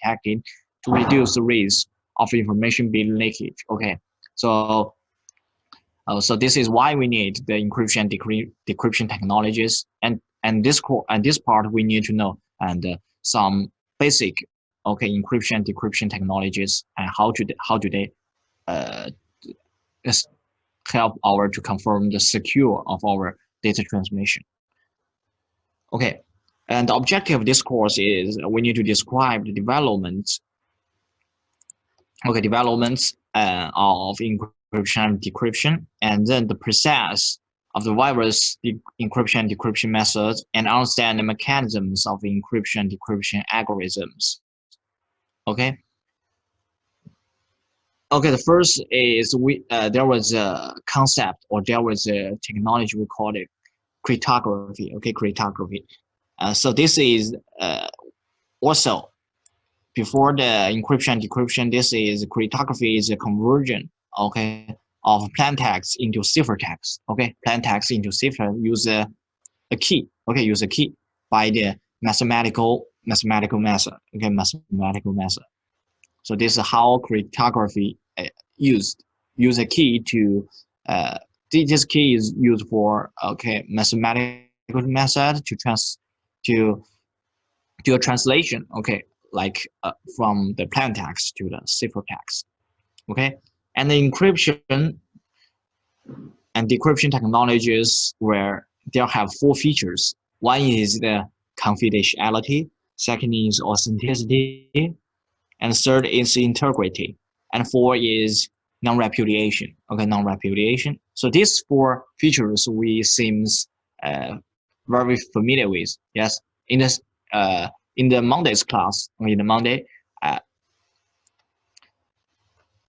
protected to reduce the risk of information being leakage. Okay, so so this is why we need the encryption decryption technologies, and this part we need to know, and some basic encryption decryption technologies, and how do they uh, help our to confirm the secure of our data transmission. Okay, and the objective of this course is we need to describe the developments of encryption and decryption, and then the process of the various encryption and decryption methods, and understand the mechanisms of encryption and decryption algorithms. Okay. Okay, the first is there was a concept, or there was a technology we called it cryptography. Okay, cryptography. So this is also before the encryption and decryption. This is cryptography is a conversion, okay, of plain text into ciphertext. Okay, plain text into cipher use a key. Okay, use a key by the mathematical method. Okay, mathematical method. So this is how cryptography use a key to this key is used for mathematical method to do a translation. Okay, like from the plain text to the ciphertext. Okay, and the encryption and decryption technologies where they have 4 features. One is the confidentiality, second is authenticity, and third is integrity, and 4 is non-repudiation. Okay, non-repudiation. So these 4 features we seems very familiar with. Yes, in the Monday's class, in the Monday,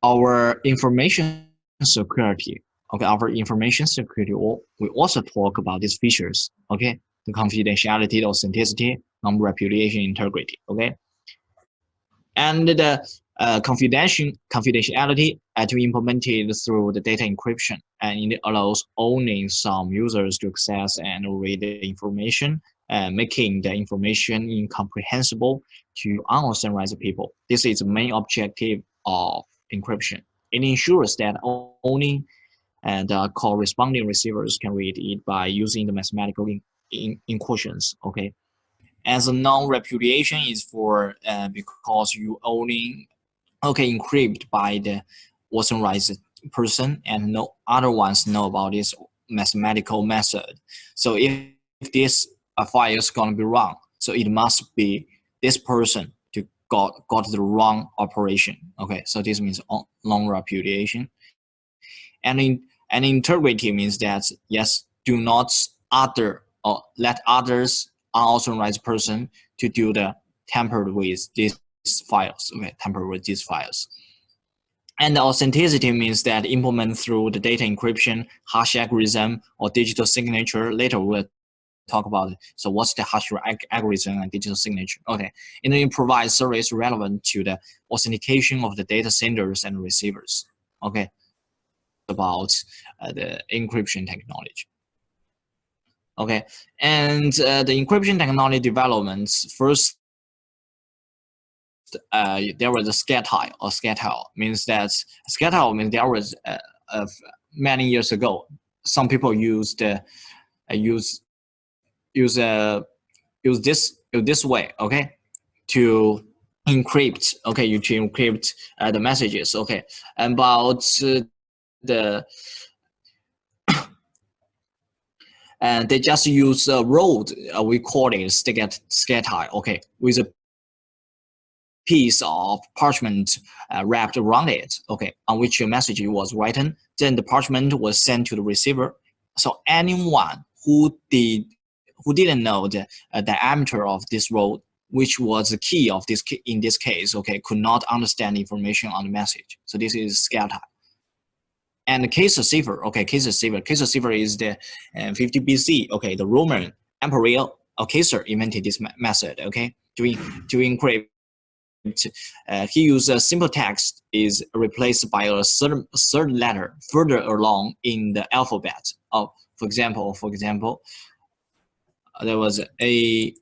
our information security. Okay, our information security. We also talk about these features. Okay, the confidentiality, the authenticity, non-repudiation, integrity. Okay, and the confidentiality to be implemented through the data encryption, and it allows only some users to access and read the information, making the information incomprehensible to unauthorized people. This is the main objective of encryption. It ensures that only the corresponding receivers can read it by using the mathematical equations. Okay. As a non-repudiation is for because you only encrypt by the authorized person, and no other ones know about this mathematical method. So if this file is gonna be wrong, so it must be this person to got the wrong operation. Okay, so this means non-repudiation. And integrity means that yes, do not let others unauthorized person to do the tampered with these files. Okay, tamper with these files. And the authenticity means that implement through the data encryption, hash algorithm, or digital signature. Later we'll talk about it. So what's the hash algorithm and digital signature? Okay, and then it provides service relevant to the authentication of the data senders and receivers. Okay, about the encryption technology. Okay, and the encryption technology developments first. There was a SCATile, or SCATile means that SCATile means there was many years ago. Some people used use this way, okay, to encrypt. Okay, you to encrypt the messages. Okay, about the and they just use a road. We call it SCATile. Okay, with a piece of parchment wrapped around it, okay, on which a message was written. Then the parchment was sent to the receiver. So anyone who didn't know the diameter of this road, which was the key of this in this case, okay, could not understand information on the message. So this is SCATile. And the case cipher, okay, case cipher is the 50 BC, okay, the Roman emperor Caesar invented this method, okay, to encrypt. He used a simple text is replaced by a third letter further along in the alphabet. For example, there was A,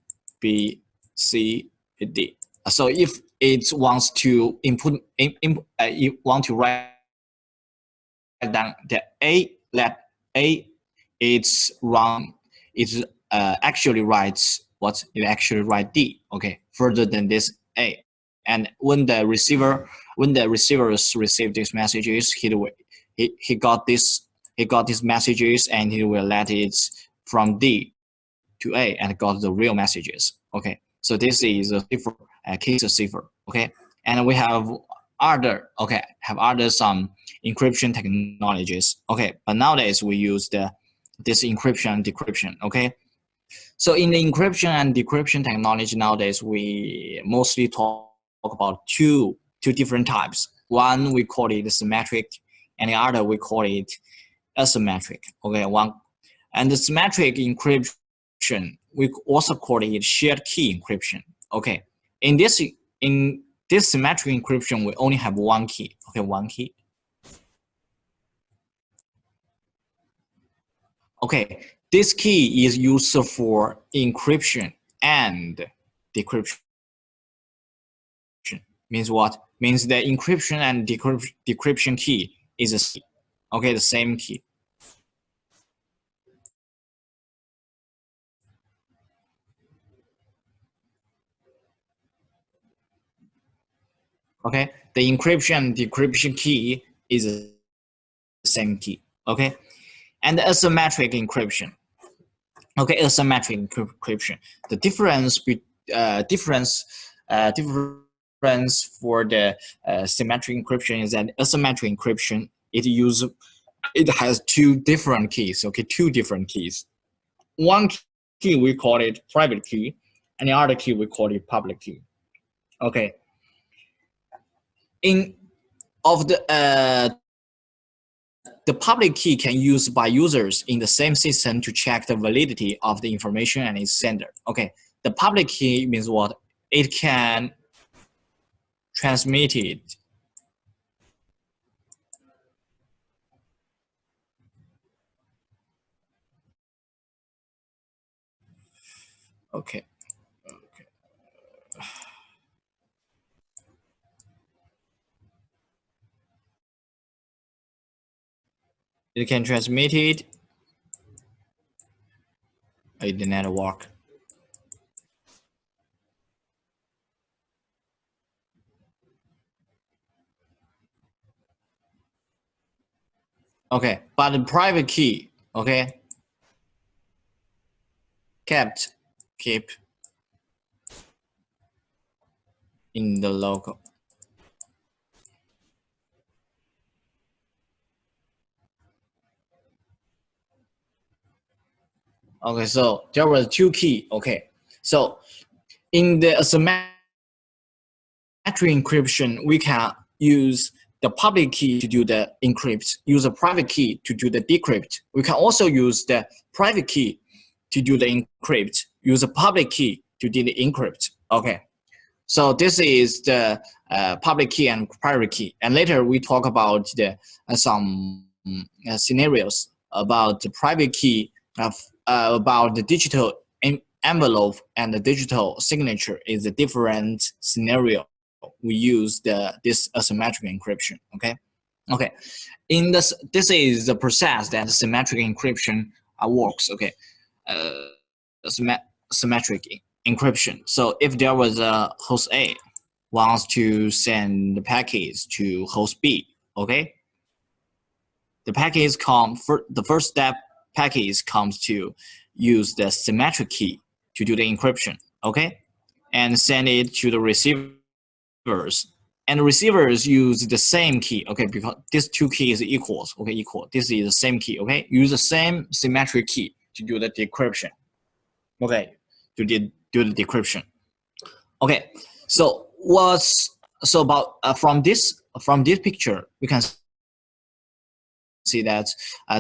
B, C, D. So if it wants to it want to write down the A, let A, it's wrong. It's actually writes what it actually write D. Okay, further than this A. And when the receivers receive these messages, he got these messages, and he will let it from D to A and got the real messages. Okay, so this is a cipher, case cipher. Okay, and we have other some encryption technologies. Okay, but nowadays we use this encryption and decryption. Okay, so in the encryption and decryption technology nowadays, we mostly talk about two different types. One we call it symmetric, and the other we call it asymmetric. Okay, and the symmetric encryption we also call it shared key encryption. Okay, in this symmetric encryption we only have one key. Okay, one key. Okay, this key is used for encryption and decryption. Means what? Means the encryption and decryption key is the same key. Okay, the encryption and decryption key is the same key. Okay, and the asymmetric encryption. Okay, asymmetric encryption. The difference for the symmetric encryption is that asymmetric encryption it has two different keys. Okay, two different keys. One key we call it private key, and the other key we call it public key. Okay. The public key can use by users in the same system to check the validity of the information and its sender. Okay, the public key means what? It can transmit it. Okay. It can transmit it. It did not work. Okay, but the private key, okay, keep in the local. Okay, so there were two key. Okay, so in the asymmetric encryption, we can use the public key to do the encrypt, use a private key to do the decrypt. We can also use the private key to do the encrypt, use a public key to do the encrypt. Okay, so this is the public key and private key. And later we talk about the some scenarios about the private key, about the digital envelope and the digital signature is a different scenario. We use this asymmetric encryption. Okay. In this is the process that symmetric encryption works. Okay, symmetric encryption. So if there was a host A wants to send the package to host B, okay, the package the first step package comes to use the symmetric key to do the encryption. Okay, and send it to the receivers, and the receivers use the same key. Okay, because these two keys equals. Okay, equal. This is the same key. Okay, use the same symmetric key to do the decryption. Okay, to do the decryption. Okay, so about from this picture we can see that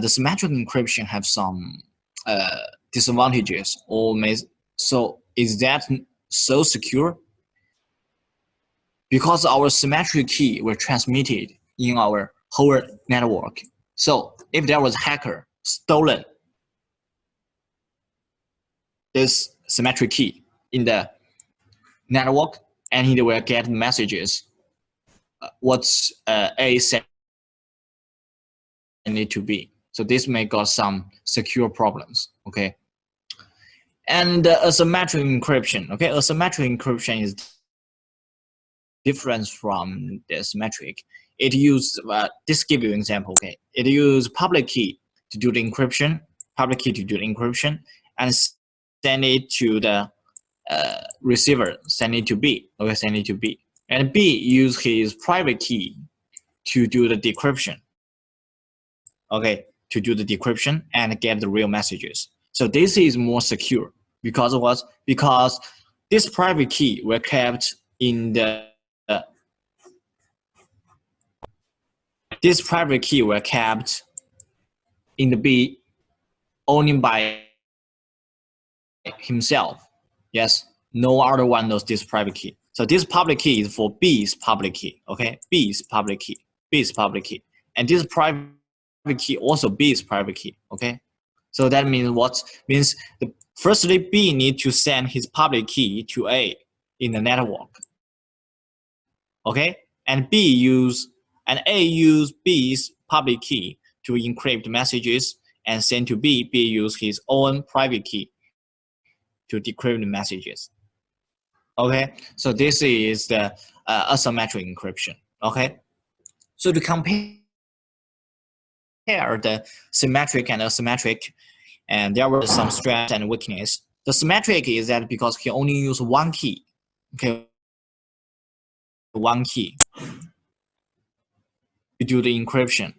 the symmetric encryption have some disadvantages, so is that so secure? Because our symmetric key were transmitted in our whole network. So if there was a hacker stolen this symmetric key in the network, and he will get messages. What's A sent it to B. So this may got some secure problems. Okay. And asymmetric encryption. Okay, asymmetric encryption is different from the symmetric. It uses this give you an example. Okay, it uses public key to do the encryption, and send it to the receiver, send it to B. Okay, send it to B, and B use his private key to do the decryption. Okay, to do the decryption and get the real messages. So this is more secure because of what? Because this private key were kept in the this private key were kept in the B only by himself. Yes, no other one knows this private key. So this public key is for B's public key. Okay, B's public key, and this private key also B's private key. Okay, so that means what? Means firstly B need to send his public key to A in the network. Okay, and A use B's public key to encrypt messages and send to B. B use his own private key to decrypt the messages. Okay, so this is the asymmetric encryption. Okay, so to compare the symmetric and asymmetric, and there were some strength and weakness. The symmetric is that because he only use one key. Okay, one key to do the encryption.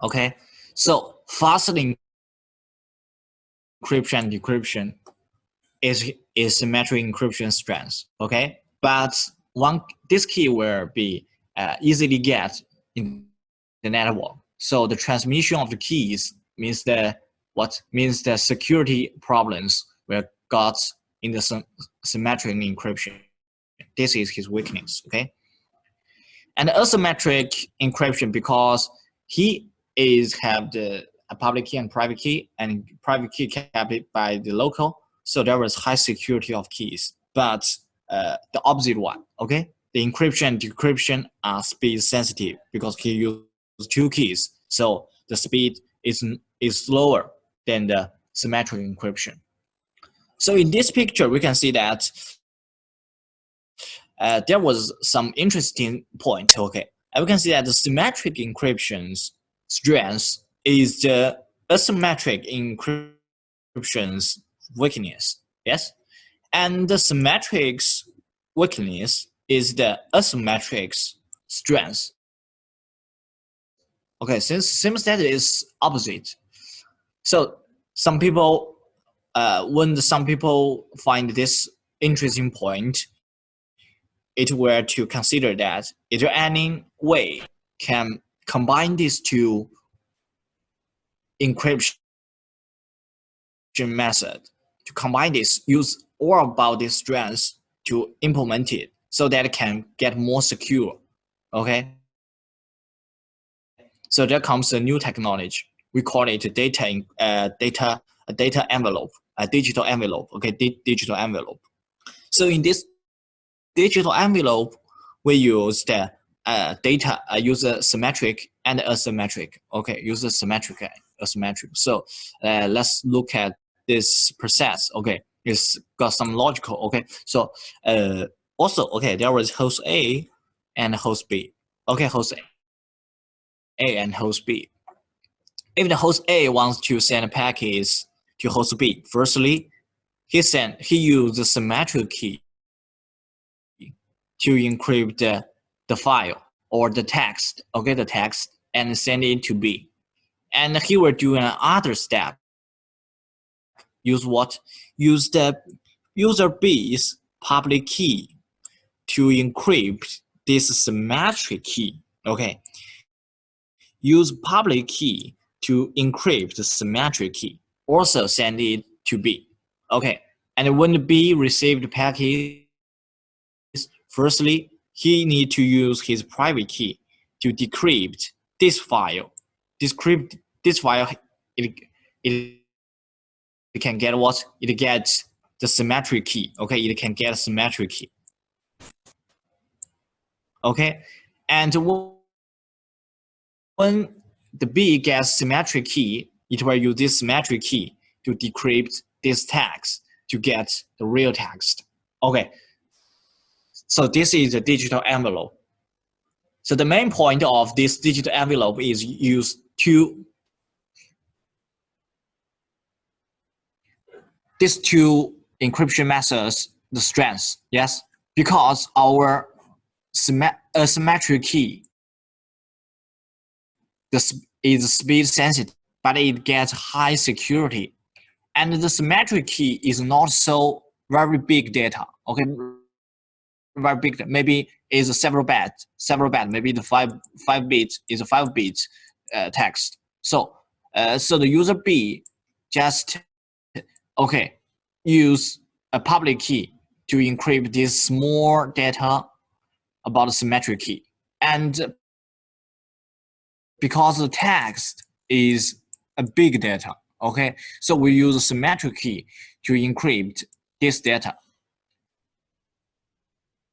Okay, so fast encryption and decryption is symmetric encryption strength. Okay, but this key will be easily get in the network. So the transmission of the keys means the security problems were got in the symmetric encryption. This is his weakness. Okay, and asymmetric encryption because he have a public key and private key, and private key kept it by the local, so there was high security of keys. But the opposite one, okay, the encryption and decryption are speed sensitive because he used two keys, so the speed is slower than the symmetric encryption. So in this picture, we can see that there was some interesting point. Okay, and we can see that the symmetric encryption's strength is the asymmetric encryption's weakness. Yes, and the symmetric's weakness is the asymmetric's strength. Okay, seems that is opposite. So some people, when some people find this interesting point, it were to consider that is there any way can combine these two encryption method, to combine this, use all about this strengths to implement it so that it can get more secure. Okay, so there comes a new technology. We call it data envelope, a digital envelope. Okay, digital envelope. So in this digital envelope, we use the data, use a symmetric and asymmetric. Okay, use a symmetric and asymmetric. So let's look at this process. Okay, it's got some logical. Okay, so also, okay, there was host A and host B. Okay, host A and host B. If the host A wants to send a package to host B, firstly, he used the symmetric key to encrypt the file or the text, okay, the text, and send it to B. And he will do another step. Use what? Use the user B's public key to encrypt this symmetric key. Okay. Use public key to encrypt the symmetric key. Also send it to B. Okay. And when B received the package, firstly, he need to use his private key to decrypt this file. It can get what? It gets the symmetric key. Okay, it can get a symmetric key. Okay, and when the B gets symmetric key, it will use this symmetric key to decrypt this text to get the real text. Okay, so this is a digital envelope. So the main point of this digital envelope is used to these two encryption methods, the strengths, yes, because our asymmetric key is speed sensitive, but it gets high security, and the symmetric key is not so very big data. Okay, very big, maybe is several bytes, maybe the five bits is a 5 bits text. So so the user B just okay use a public key to encrypt this small data about the symmetric key, and because the text is a big data, okay, so we use a symmetric key to encrypt this data.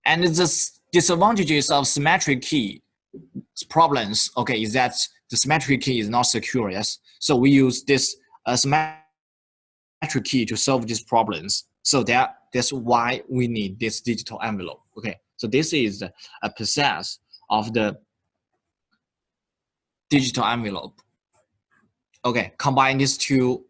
And the disadvantages of symmetric key problems, okay, is that the symmetric key is not secure, yes. So we use this symmetric key to solve these problems. So that's why we need this digital envelope. Okay, so this is a process of the digital envelope. Okay, combine these two.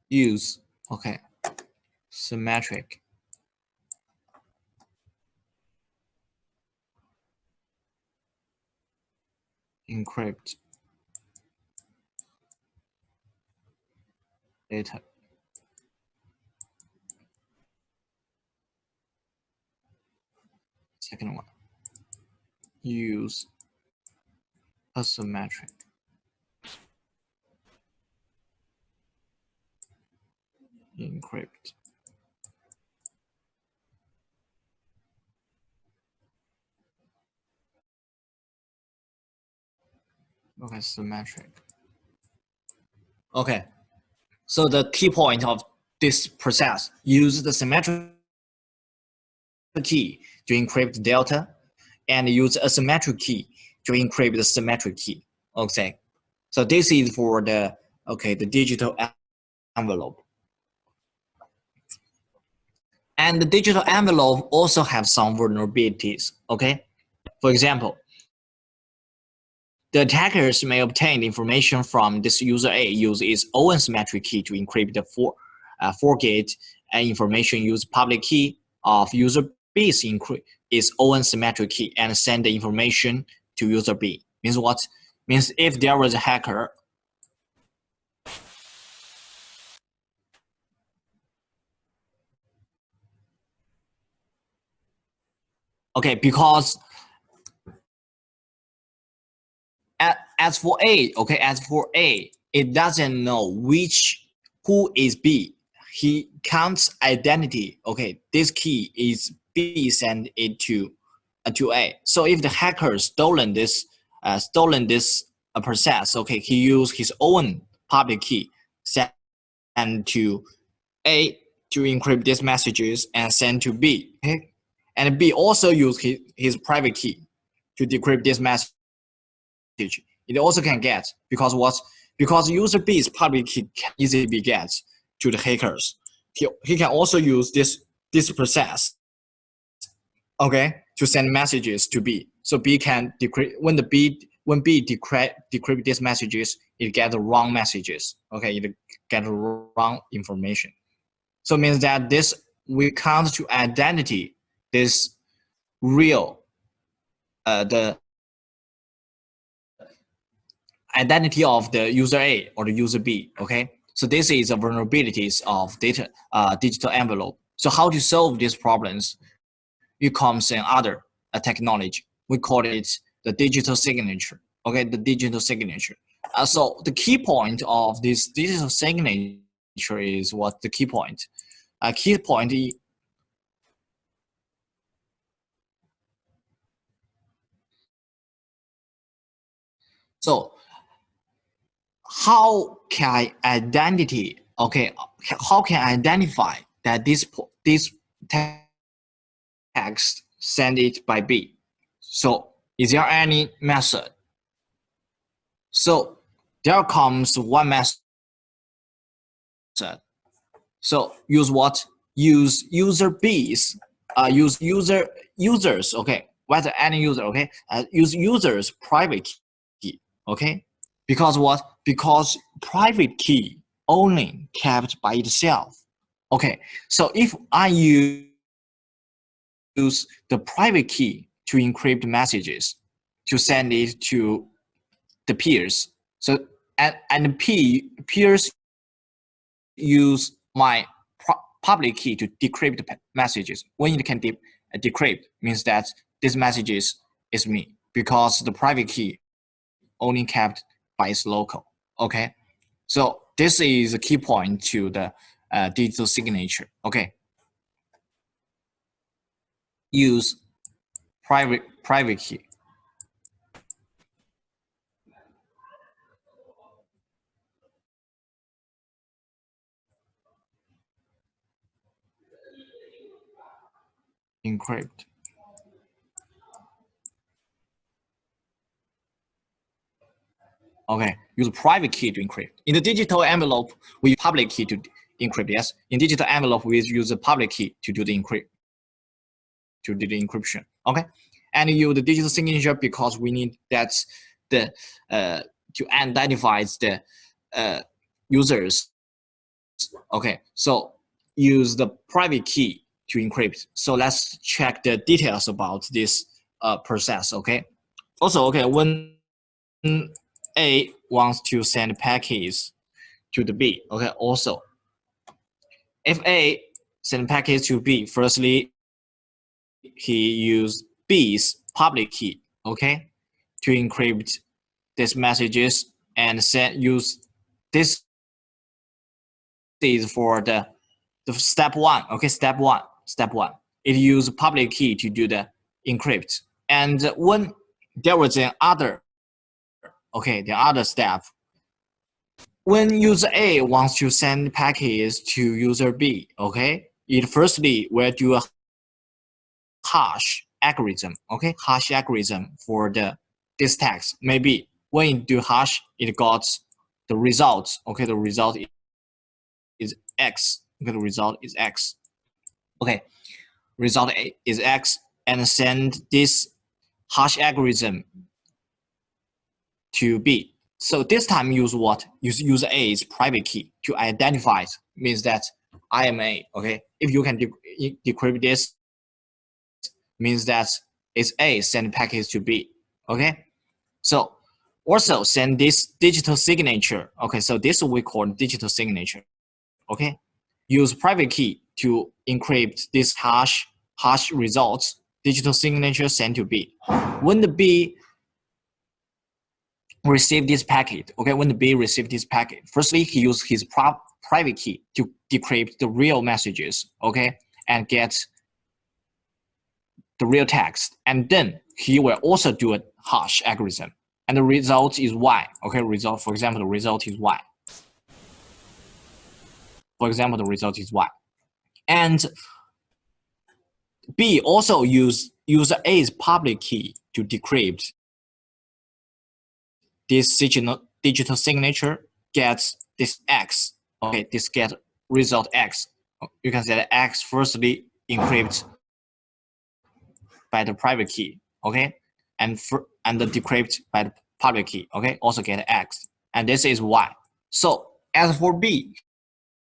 Use, okay, symmetric. Encrypt data. Second one, use asymmetric. Encrypt. Okay, symmetric. Okay, so the key point of this process, use the symmetric key to encrypt delta, and use a symmetric key to encrypt the symmetric key. Okay, so this is for the the digital envelope. And the digital envelope also have some vulnerabilities. Okay, for example, the attackers may obtain information from this user A, use its own symmetric key to encrypt the forget information, use public key of user B's its own symmetric key, and send the information to user B. Means what? Means if there was a hacker, okay, because as for A, okay, as for A, it doesn't know who is B. He counts identity. Okay, this key is B, send it to A. So if the hacker stolen this process, okay, he used his own public key, send to A to encrypt these messages and send to B. Okay, and B also used his private key to decrypt this message. It also can get, because what? Because user B's public key can easily be get to the hackers. He can also use this process, okay, to send messages to B. So B can decrypt when B decrypt these messages, it get the wrong messages. Okay, it get the wrong information. So it means that this we count to identity this real the identity of the user A or the user B. Okay, so this is the vulnerabilities of digital envelope. So how to solve these problems? It comes in other technology. We call it the digital signature. Okay, the digital signature. So the key point of this digital signature is what the key point. Key point is so how can I how can I identify that this text send it by B? So is there any method? So there comes one method. So use what? Use user B's. Use users. Okay, whether any user. Okay, use users private key. Okay, because what? Because private key only kept by itself. Okay, so if I use the private key to encrypt messages, to send it to the peers. So and peers use my public key to decrypt messages. When it can decrypt, means that this messages is me, because the private key only kept by its local. Okay, so this is a key point to the digital signature. Okay, use private key. Encrypt. Okay, use private key to encrypt. In the digital envelope, we use public key to encrypt. Yes, in digital envelope, we use the public key to do the encryption. Okay, and use the digital signature because we need that the to identify the users. Okay, so use the private key to encrypt. So let's check the details about this process. Okay, also okay, when A wants to send packets to the B. Okay, also, if A send packets to B, firstly, he used B's public key, okay, to encrypt these messages and use this is for the step one. Okay, step one. It used public key to do the encrypt. And when there was an other, okay, the other step, when user A wants to send packets to user B, okay, it firstly will do a hash algorithm, okay, hash algorithm for this text. Maybe when you do hash, it got the result, okay, the result is X, okay, the result is X, okay, result is X, and send this hash algorithm to B. So this time use what? Use user A's private key to identify it. Means that I am A. Okay. If you can decrypt this, means that it's A send packets to B. Okay. So also send this digital signature. Okay. So this we call digital signature. Okay. Use private key to encrypt this hash results. Digital signature sent to B. When the B receive this packet, okay, when the B received this packet, firstly, he used his private key to decrypt the real messages, okay, and get the real text. And then he will also do a hash algorithm. And the result is Y, okay, result, for example, the result is Y. For example, the result is Y. And B also use user A's public key to decrypt this digital signature, gets this X. Okay, this get result X. You can say that X firstly encrypt by the private key. Okay, and the decrypt by the public key. Okay, also get X, and this is Y. So as for B,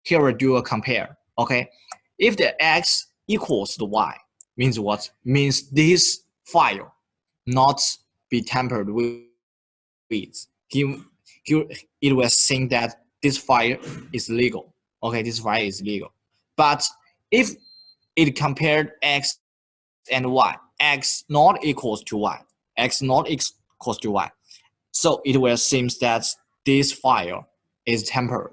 here we do a compare. Okay, if the X equals the Y, means what? Means this file not be tampered with. It will think that this file is legal. Okay, this file is legal. But if it compared X and Y, X not equals to Y, X not equals to Y, so it will seem that this file is tampered.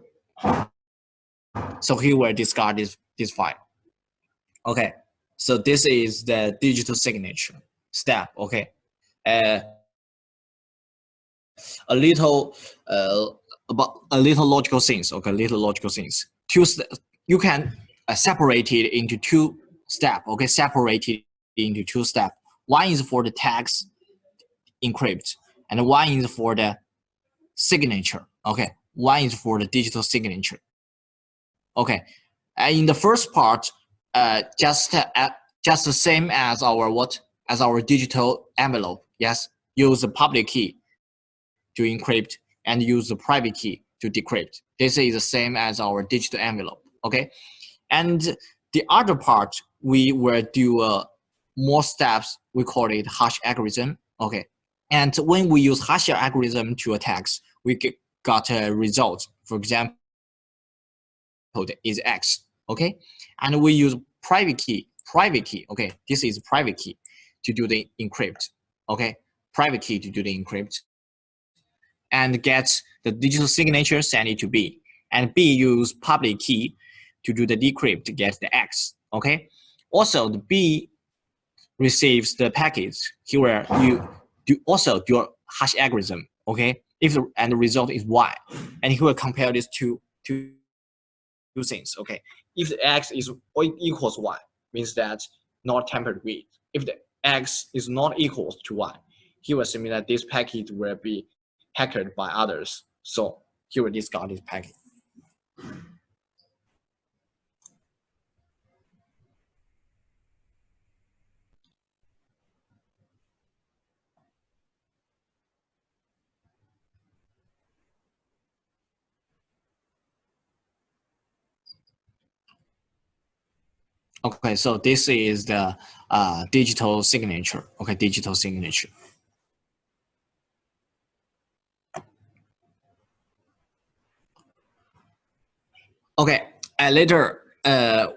So he will discard this file. Okay, so this is the digital signature step. Okay, a little about a little logical things. Okay, little logical things. You can separate it into two steps. Okay, separate it into two steps. One is for the text encrypt, and one is for the signature. Okay, one is for the digital signature. Okay, and in the first part, just the same as our digital envelope. Yes, use the public key to encrypt and use the private key to decrypt. This is the same as our digital envelope. Okay, and the other part we will do more steps. We call it hash algorithm. Okay, and when we use hash algorithm to a text, we got a result. For example, is X. Okay, and we use private key. Okay, this is private key to do the encrypt. Okay, private key to do the encrypt, and get the digital signature, send it to B, and B use public key to do the decrypt to get the X. Okay, also the B receives the package. Here you do also do a hash algorithm. Okay, and the result is Y, and he will compare these two things. Okay, if the X is equals Y, means that not tampered with. If the X is not equals to Y, he will assume that this package will be hacked by others. So he will discard this packet. Okay, so this is the digital signature. Okay, digital signature. Okay, later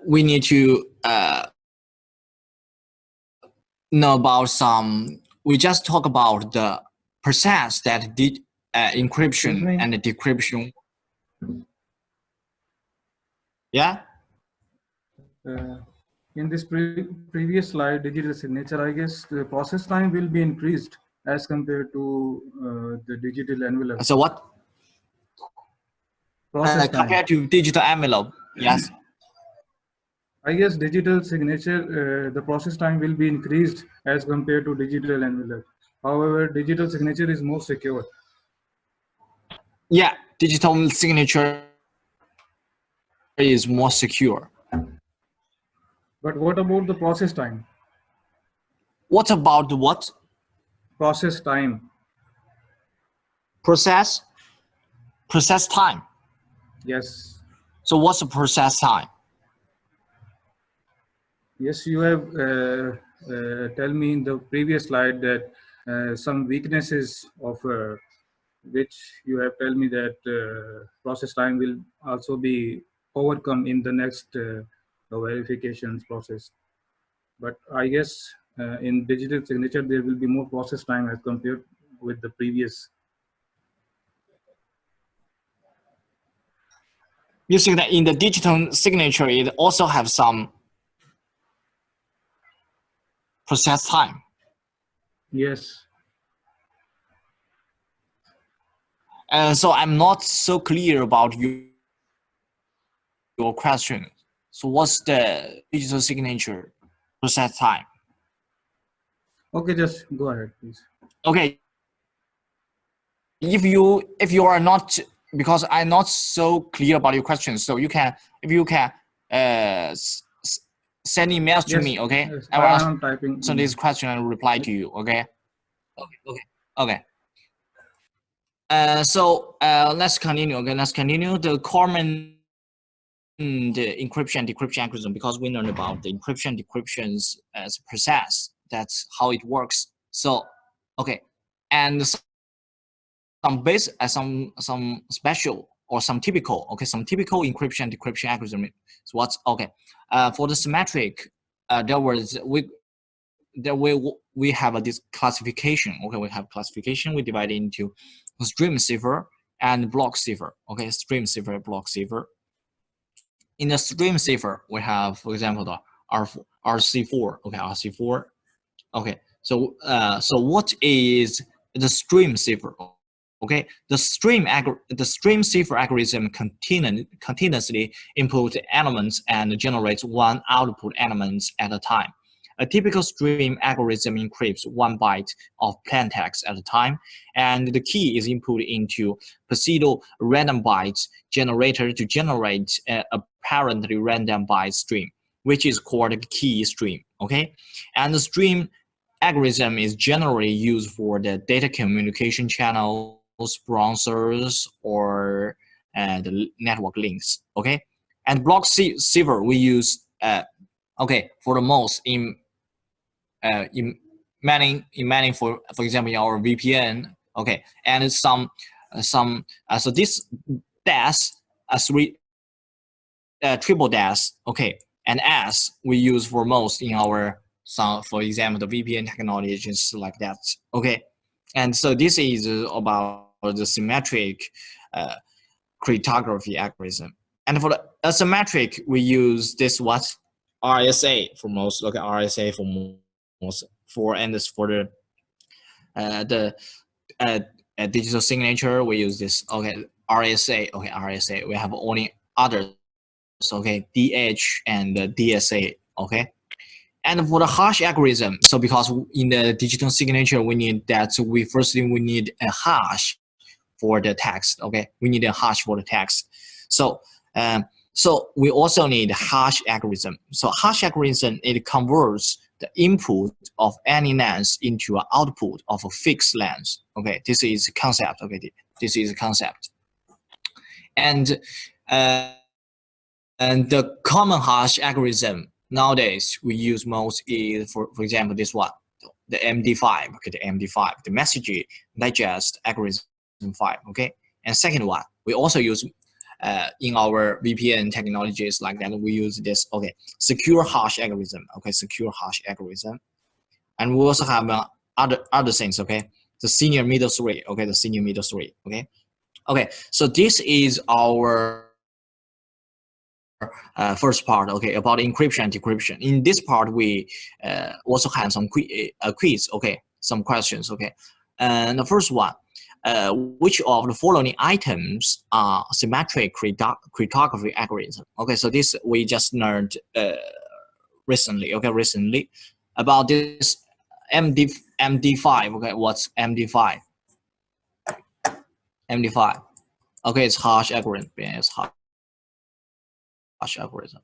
we need to know about some. We just talk about the process that did encryption and the decryption. Yeah. In this previous slide, digital signature, I guess the process time will be increased as compared to the digital envelope. So what? Process time. Compared to digital envelope, yes. I guess digital signature, the process time will be increased as compared to digital envelope. However, digital signature is more secure. Yeah, digital signature is more secure. But what about the process time? What about the what? Process time. Process time. Yes. So what's the process time? Yes, you have tell me in the previous slide that some weaknesses of which you have tell me that process time will also be overcome in the next verifications process. But I guess in digital signature there will be more process time as compared with the previous. You see that in the digital signature, it also have some process time. Yes. And so I'm not so clear about your question. So what's the digital signature process time? Okay, just go ahead, please. Okay. If you are not, because I'm not so clear about your question, so you can, if you can send emails to me, okay? Yes, I will I'm typing. answer this question and reply to you, okay? Okay. So let's continue. Okay, let's continue the common the encryption decryption algorithm, because we learned about the encryption decryptions as a process. That's how it works. So okay, and some special or some typical, okay, some typical encryption decryption algorithm. So what's okay? For the symmetric, we have this classification. Okay, we have classification. We divide into stream cipher and block cipher. Okay, stream cipher, block cipher. In the stream cipher, we have, for example, the RC4. Okay, RC4. Okay, so what is the stream cipher? Okay, the stream cipher algorithm continuously input elements and generates one output element at a time. A typical stream algorithm encrypts 1 byte of plain text at a time, and the key is input into pseudo-random bytes generator to generate a apparently random byte stream, which is called a key stream. Okay, and the stream algorithm is generally used for the data communication channels, browsers, or the network links. Okay, and block cipher we use okay for the most in many for example in our VPN. Okay, and some so this dash three triple dash. Okay, and S we use for most in our some, for example, the VPN technologies like that. Okay, and so this is about the symmetric cryptography algorithm. And for the asymmetric, we use this what RSA for most. Okay, RSA for most and this for the digital signature. We use this. Okay, RSA. Okay, RSA. We have only others. Okay, DH and DSA. Okay. And for the hash algorithm, so because in the digital signature, we need that. So we need a hash for the text. Okay, we need a hash for the text. So so we also need hash algorithm. So hash algorithm, it converts the input of any length into an output of a fixed length. Okay, this is a concept. Okay, this is a concept. And the common hash algorithm nowadays we use most is, for example, this one, the MD5. Okay, the MD5, the message digest algorithm 5. Okay, and second one, we also use in our VPN technologies like that. We use this. Okay, secure hash algorithm. Okay, secure hash algorithm, and we also have other things. Okay, the senior middle three. Okay, the senior middle three. Okay, okay. So this is our first part, okay, about encryption and decryption. In this part, we also have some quiz, okay, some questions, okay. And the first one, which of the following items are symmetric cryptography algorithm? Okay, so this we just learned recently, okay, recently about this MD5. Okay, what's MD5? MD5. Okay, it's hash algorithm. It's hash algorithm.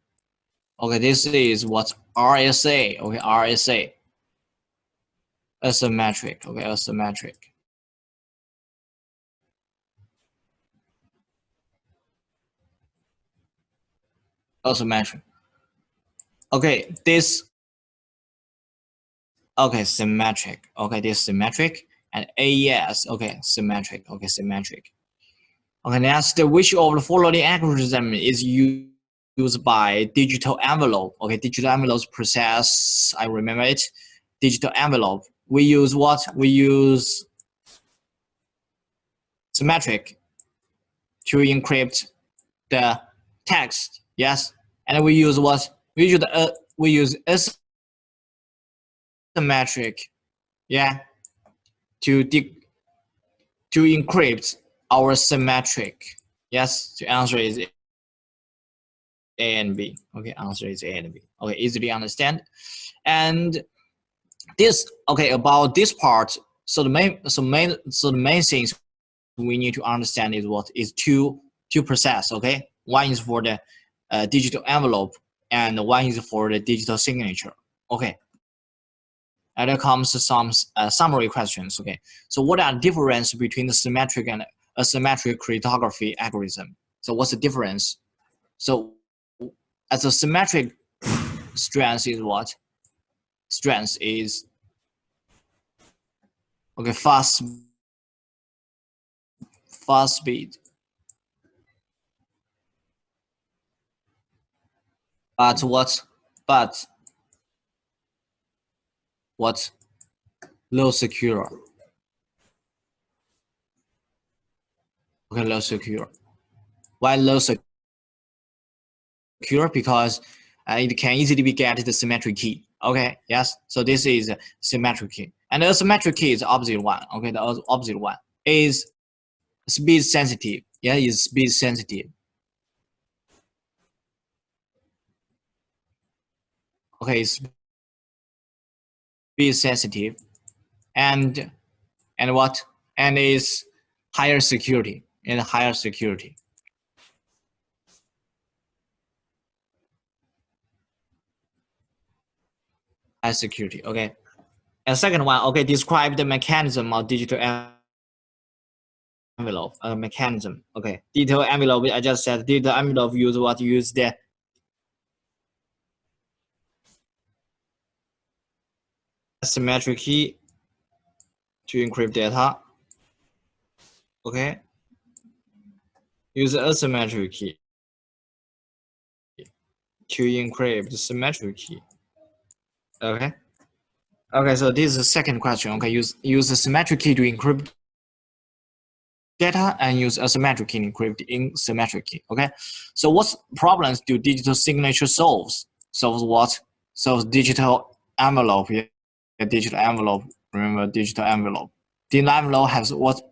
Okay, this is what RSA. Okay, RSA. Asymmetric. Okay, asymmetric. Asymmetric. Okay, this. Okay, symmetric. Okay, this symmetric. And AES. Okay, symmetric. Okay, symmetric. Okay, next, which of the following algorithm is used by digital envelope? Okay, digital envelope process. I remember it. Digital envelope. We use what? We use symmetric to encrypt the text. Yes, and we use what? We use asymmetric. Yeah, to encrypt our symmetric. Yes, the answer is A and B. Okay, answer is A and B. Okay, easily understand. And this, okay, about this part. So the main things we need to understand is what is two process. Okay, one is for the digital envelope, and one is for the digital signature. Okay, and there comes some summary questions. Okay, so what are the difference between the symmetric and asymmetric cryptography algorithm? So what's the difference? So as a symmetric strength is what? Strength is okay, fast speed, but what? But what? Low secure. Okay, low secure. Why low secure? Because it can easily be get the symmetric key. Okay, yes. So this is a symmetric key, and the asymmetric key is opposite one. Okay, the opposite one is speed sensitive. Yeah, it's speed sensitive. Okay, speed sensitive, and what? And is higher security and higher security. High security. Okay. And second one, okay, describe the mechanism of digital envelope. Mechanism. Okay, digital envelope. I just said digital envelope use what? Use the symmetric key to encrypt data. Okay, use asymmetric key to encrypt the symmetric key. Okay. Okay, so this is the second question. Okay, use the symmetric key to encrypt data and use asymmetric key to encrypt in symmetric key. Okay, so what problems do digital signature solves? Solves what? Solves digital envelope. Yeah, digital envelope. Remember digital envelope. Digital envelope has what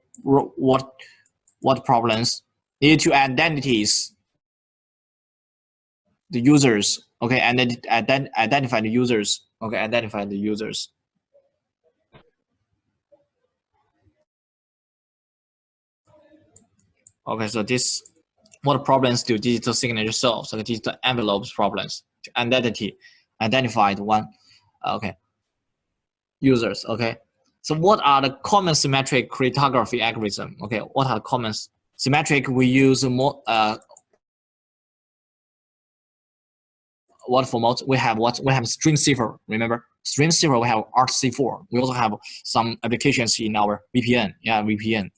problems? Need to identities the users. Okay, and then identify the users. Okay, identify the users. Okay, so this what problems do digital signature solve? So the digital envelopes problems to identify the one. Okay, users. Okay, so what are the common symmetric cryptography algorithm? Okay, what are the common symmetric? We use more. What for most? We have what? We have string cipher. Remember, string cipher. We have RC4. We also have some applications in our VPN. Yeah, VPN.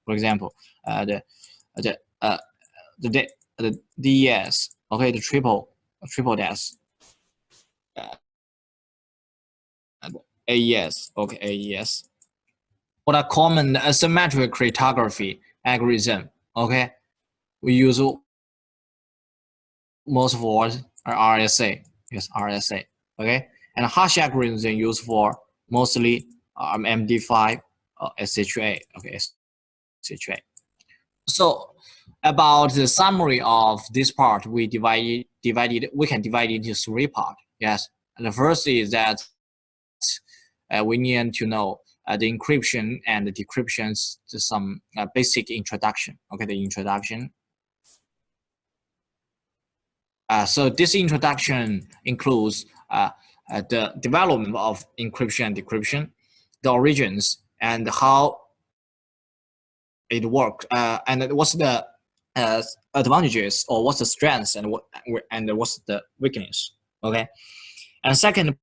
For example, the uh, the DES. Okay, the triple dash. AES. Okay, AES. What are common asymmetric cryptography algorithm? Okay, we use most for RSA. Yes, RSA. Okay, and hash algorithm used for mostly MD5, SHA. Okay, SHA. So about the summary of this part, we we can divide it into three parts. Yes, and the first is that we need to know the encryption and the decryptions, some basic introduction. Okay, the introduction. So this introduction includes the development of encryption and decryption, the origins, and how it works, and what's the advantages or what's the strengths and what's the weakness. Okay, and second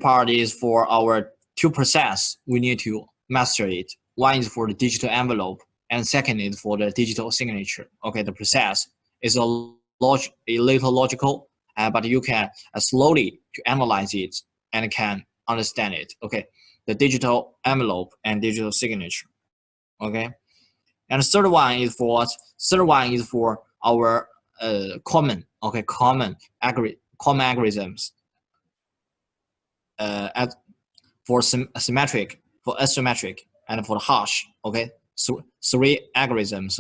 part is for our two process. We need to master it. One is for the digital envelope, and second is for the digital signature. Okay, the process is a little logical, but you can slowly to analyze it and can understand it. Okay, the digital envelope and digital signature. Okay, and the third one is for what? Third one is for our common algorithms for symmetric, for asymmetric, and for the hash. Okay, so three algorithms,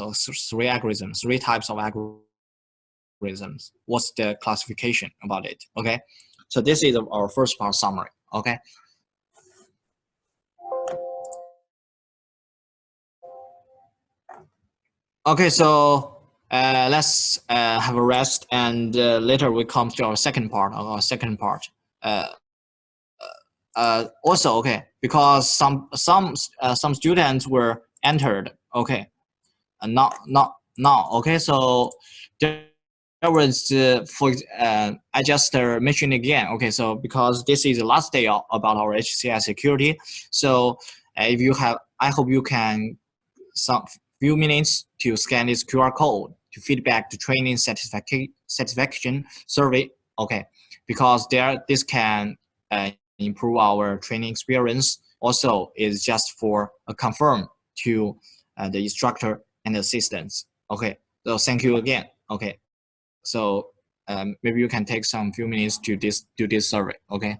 three types of algorithms. What's the classification about it? Okay, so this is our first part summary. Okay. Okay, so let's have a rest, and later we come to our second part. Uh, Also, okay, because some students were entered. Okay, not now. Okay, so there was I just mentioned again. Okay, so because this is the last day about our HCIA security, so if you have, I hope you can some few minutes to scan this QR code to feedback to training satisfaction survey. Okay, because this can improve our training experience. Also, is just for a confirm to the instructor and the assistants. Okay, so thank you again. Okay, so maybe you can take some few minutes to do this survey. Okay.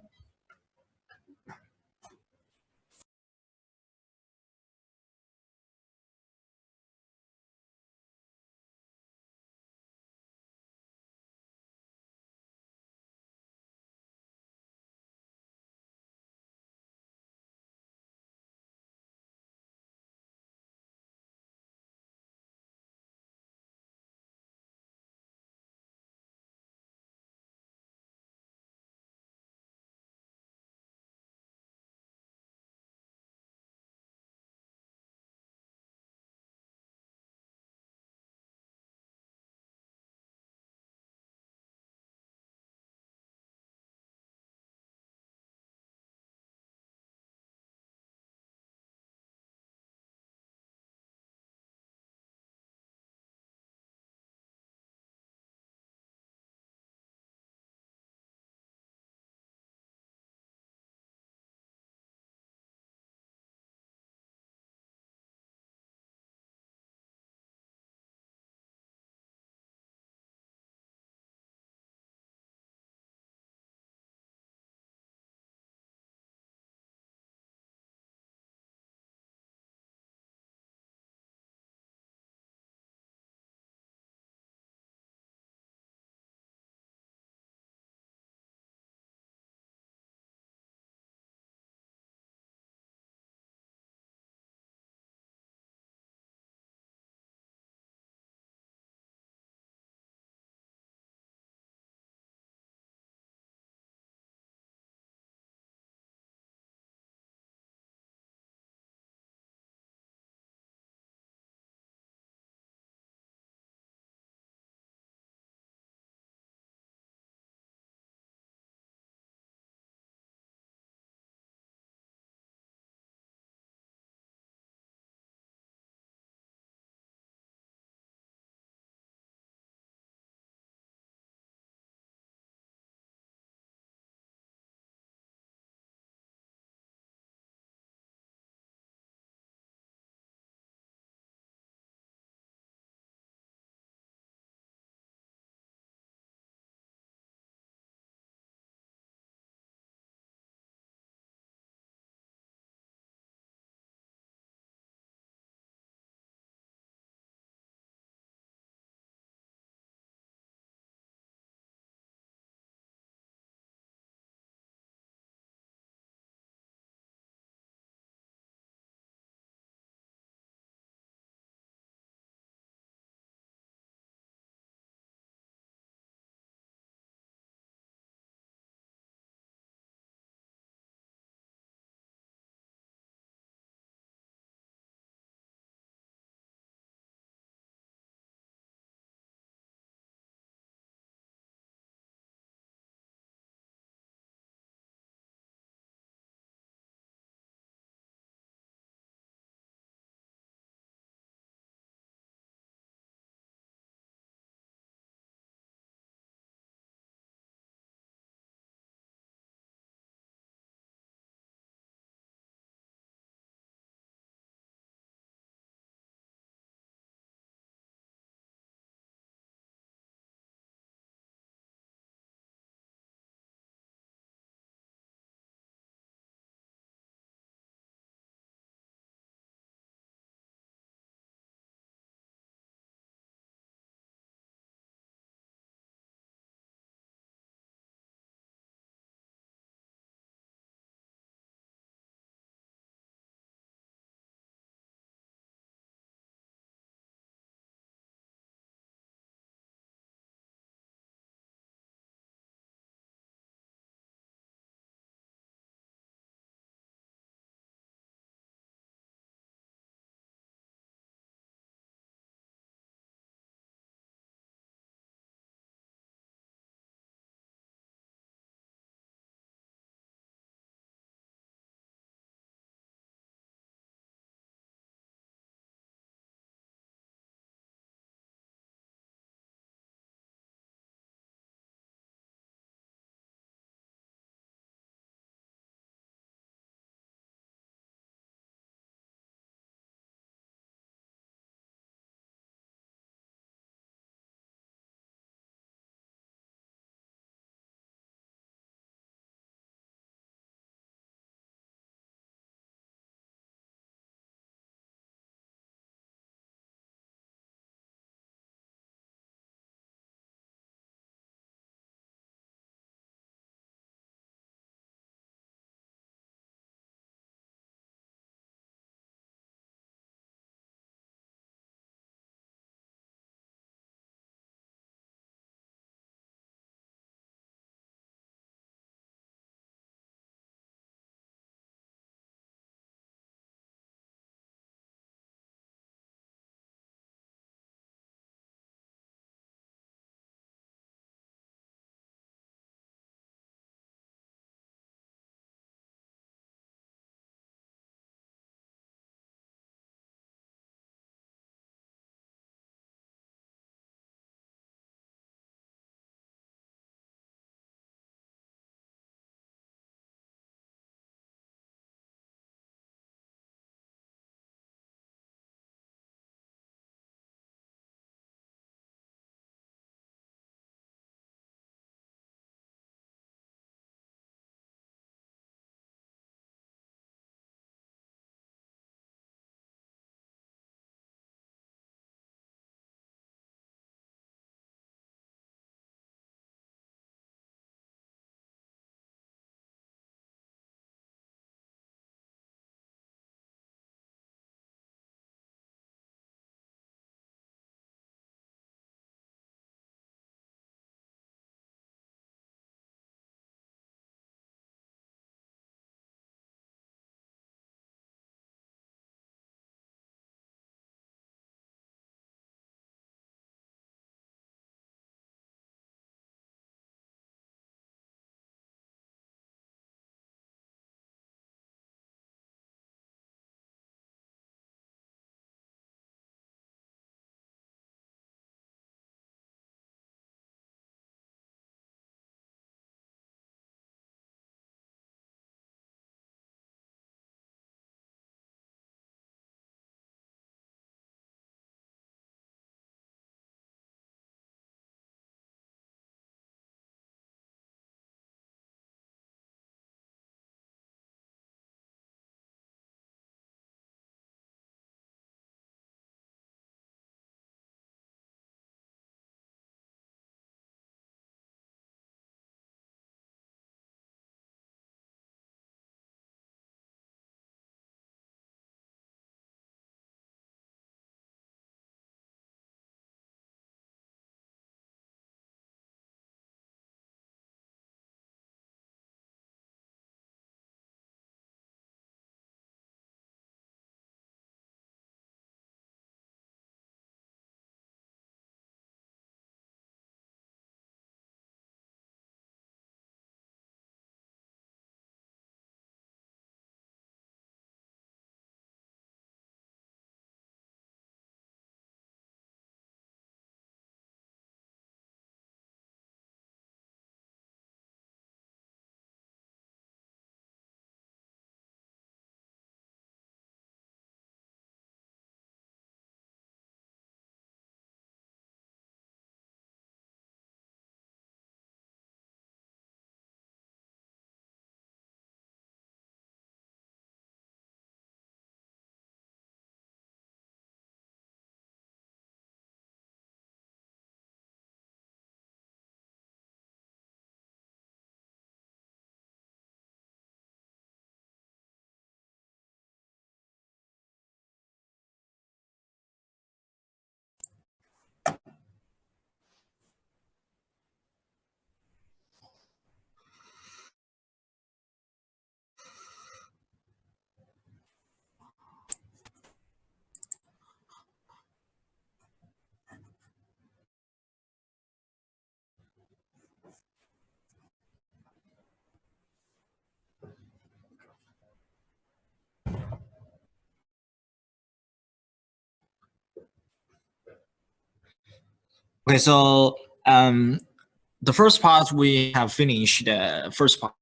Okay, so the first part we have finished the first part.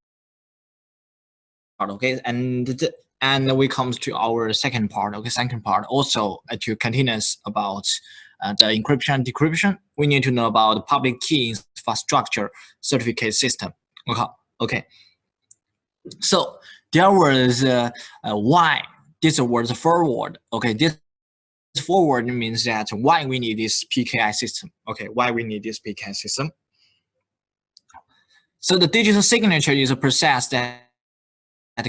Okay, and we come to our second part. Okay, second part also to continue us about the encryption and decryption. We need to know about the public key infrastructure certificate system. Okay. So there was why this was forward. Okay, this forward means that why we need this PKI system. Okay, why we need this PKI system. So the digital signature is a process that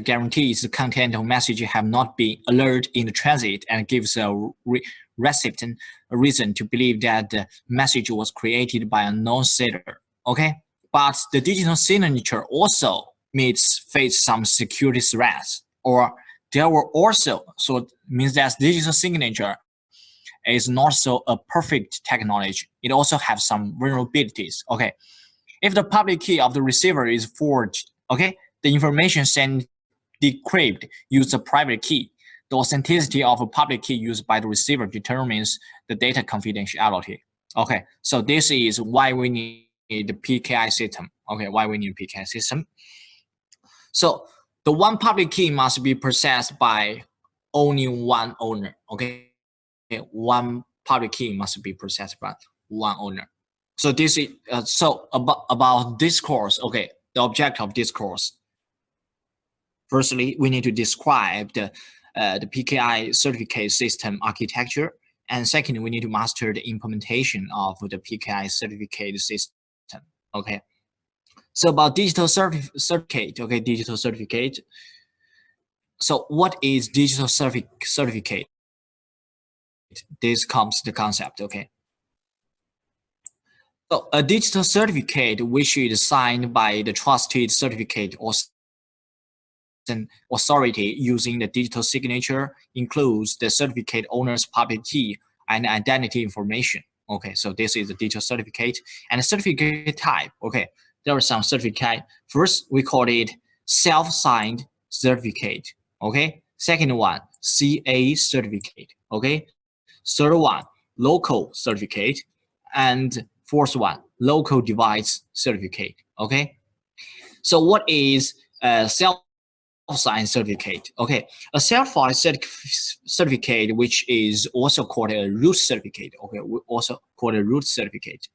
guarantees the content of message have not been alerted in the transit and gives a recipient a reason to believe that the message was created by a known sender. Okay, but the digital signature also face some security threats, or there were also, so it means that digital signature is not so a perfect technology. It also has some vulnerabilities. Okay, if the public key of the receiver is forged, okay, the information sent decrypted use a private key. The authenticity of a public key used by the receiver determines the data confidentiality. Okay, so this is why we need the PKI system. Okay, why we need PKI system. So the one public key must be processed by only one owner. Okay, one public key must be processed by one owner. So this is so about this course. Okay, the object of this course. Firstly, we need to describe the PKI certificate system architecture. And second, we need to master the implementation of the PKI certificate system. Okay. So about digital certificate. Okay, digital certificate. So what is digital certificate? This comes the concept. Okay. So a digital certificate which is signed by the trusted certificate or authority using the digital signature includes the certificate owner's public key and identity information. Okay, so this is the digital certificate and the certificate type. Okay, there are some certificate. First, we call it self-signed certificate. Okay, second one, CA certificate. Okay, third one, local certificate, and fourth one, local device certificate. Okay, so what is self-signed certificate? Okay, a self-signed certificate, which is also called a root certificate. Okay, we also call a root certificate.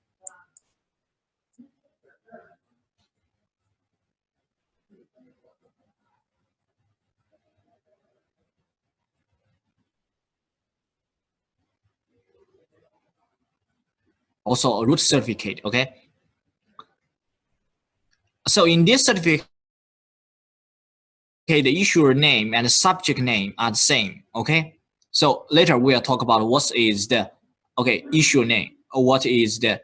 Also a root certificate. Okay, so in this certificate, okay, the issuer name and the subject name are the same. Okay, so later we'll talk about what is the issuer name or what is the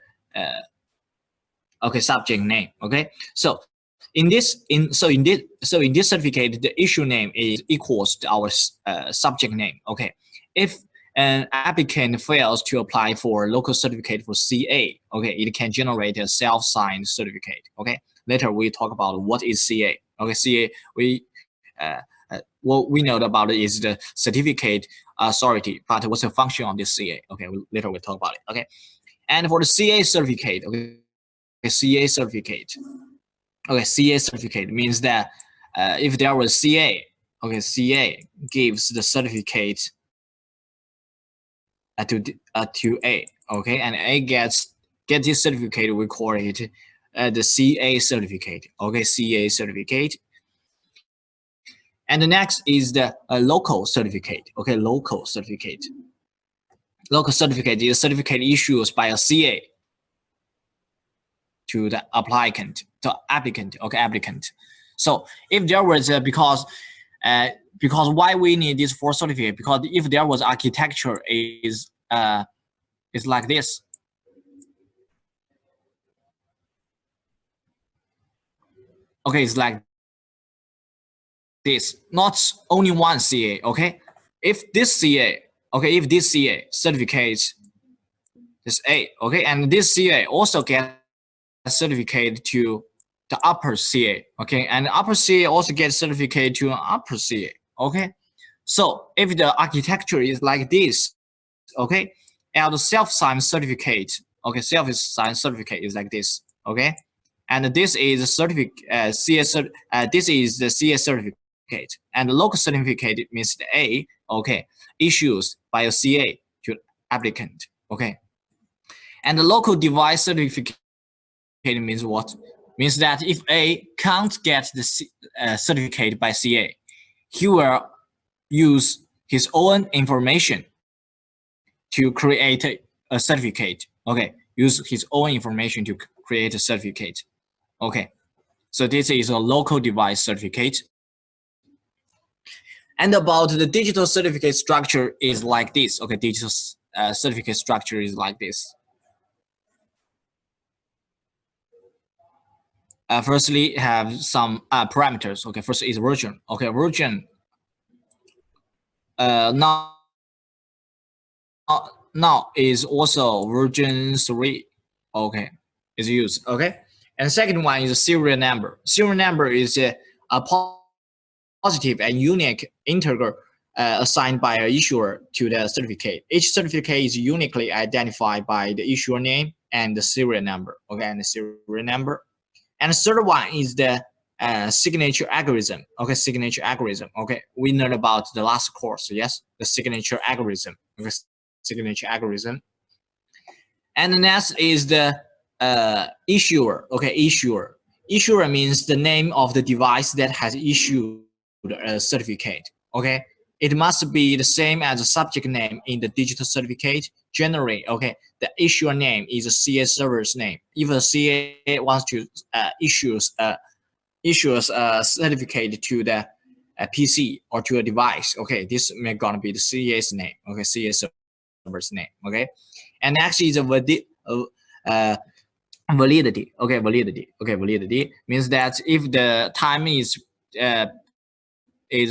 subject name. Okay, so in this certificate, the issue name is equals to our subject name. Okay, if an applicant fails to apply for local certificate for CA, okay, it can generate a self-signed certificate. Okay, later we talk about what is CA. Okay, CA what we know about it is the certificate authority, but what's the function of this CA? Okay, later we'll talk about it. Okay, and for the CA certificate, okay, CA certificate. Okay, CA certificate means that if there was CA, okay, CA gives the certificate to A, okay, and A get this certificate. We call it the CA certificate. Okay, CA certificate. And the next is the local certificate. Okay, local certificate. Local certificate is a certificate issued by a CA to the applicant, okay, applicant. So if there was because why we need this for certificate? Because if there was architecture is like this. Okay, it's like this. Not only one CA. Okay, if this CA, okay, if this CA certificate is A, okay, and this CA also get a certificate to the upper CA, okay, and the upper CA also gets certificate to an upper CA, okay. So if the architecture is like this, okay, and the self-signed certificate, Okay, self-signed certificate is like this. Okay, and this is a certificate. This is the CS certificate, and the local certificate means the A. Okay, issues by a CA to applicant. Okay, and the local device certificate means what? Means that if A can't get the certificate by CA, he will use his own information to create a certificate. Okay, use his own information to create a certificate. Okay, so this is a local device certificate. And about the digital certificate structure is like this. Okay, digital certificate structure is like this. Firstly, have some parameters. Okay, first is version. Okay, version. Now is also version 3. Okay, is used. Okay, and second one is a serial number. Serial number is a positive and unique integer assigned by an issuer to the certificate. Each certificate is uniquely identified by the issuer name and the serial number. Okay, and the serial number. And the third one is the signature algorithm. Okay, signature algorithm. Okay, we learned about the last course. Yes, the signature algorithm. Okay, signature algorithm. And the next is the issuer. Okay, issuer. Issuer means the name of the device that has issued a certificate. Okay, it must be the same as the subject name in the digital certificate. Generally, okay, the issuer name is a CA server's name. If the CA wants to issues a certificate to the PC or to a device, okay, this may gonna be the CA's name. Okay, CA server's name. Okay, and next is a validity. Okay, validity. Okay, validity means that if the time is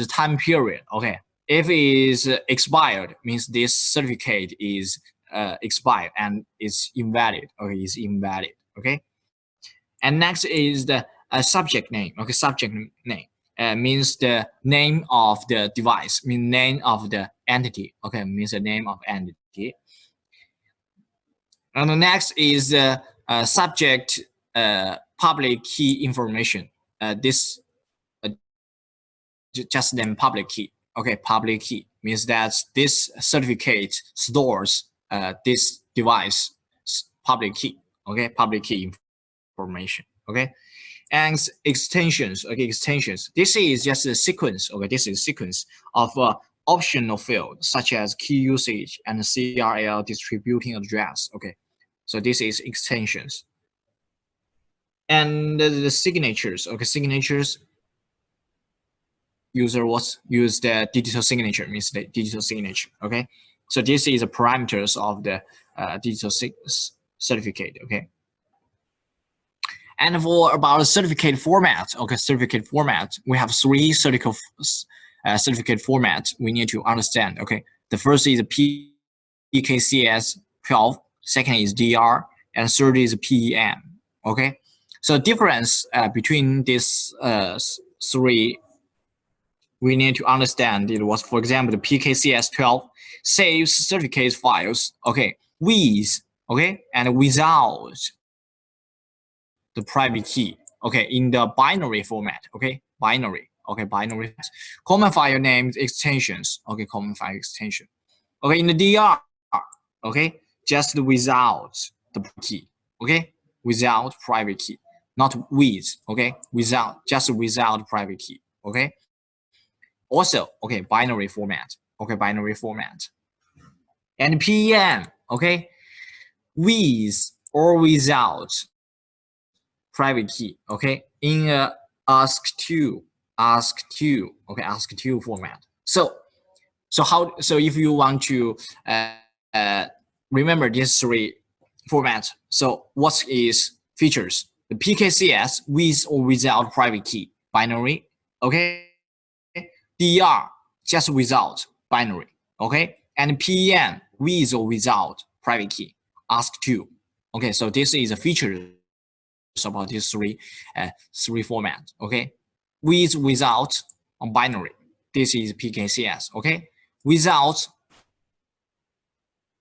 time period. Okay, if it is expired, means this certificate is expired and is invalid. Okay, is invalid. Okay, and next is the subject name. Okay, subject name means the name of the device, means name of the entity. Okay, means the name of entity. And the next is the subject public key information. This just name public key. Okay, public key means that this certificate stores this device public key. Okay, public key information. Okay, and extensions. Okay, extensions. This is just a sequence. Okay, this is a sequence of optional fields such as key usage and CRL distributing address. Okay, so this is extensions. And the signatures. Okay, signatures. User was use the digital signature, means the digital signature. Okay, so this is the parameters of the digital certificate. Okay, and for about certificate format. Okay, certificate format, we have 3 certificate formats we need to understand. Okay, the first is PKCS 12, second is DR, and third is PEM. Okay, so difference between these 3 we need to understand it was, for example, the PKCS12 saves certificate files, okay, with, okay, and without the private key, okay, in the binary format, okay, binary, okay, binary, common file name extensions, okay, common file extension, okay, in the DR, okay, just without the key, okay, without private key, not with, okay, without, just without private key, okay. Also, okay, binary format. Okay, binary format. And PEM, okay, with or without private key, okay, in ask2, okay, ask2 format. So if you want to remember these 3 formats, so what is features? The PKCS with or without private key, binary, okay. DR just without binary, okay, and PEM with or without private key, ask2. Okay, so this is a feature about these 3 formats. Okay, with without on binary, this is PKCS. Okay, without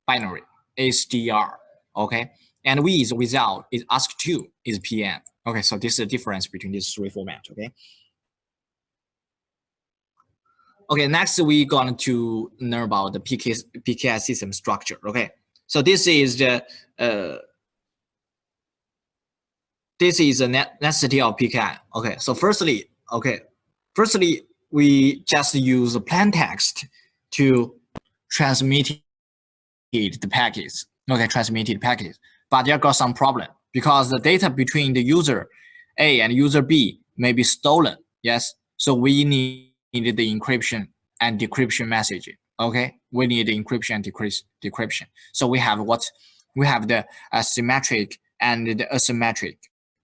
binary is DR. Okay, and with is without, is ask2 is PM. Okay, so this is the difference between these three formats. Okay. Okay, next we're going to learn about the PKI system structure. Okay, so this is the necessity of PKI. Okay, so firstly, we just use plain text to transmit the packets. Okay, transmitted packets, but there got some problem because the data between the user A and user B may be stolen. Yes, so we need the encryption and decryption message. Okay, we need the encryption and decryption. So we have what? We have the symmetric and the asymmetric.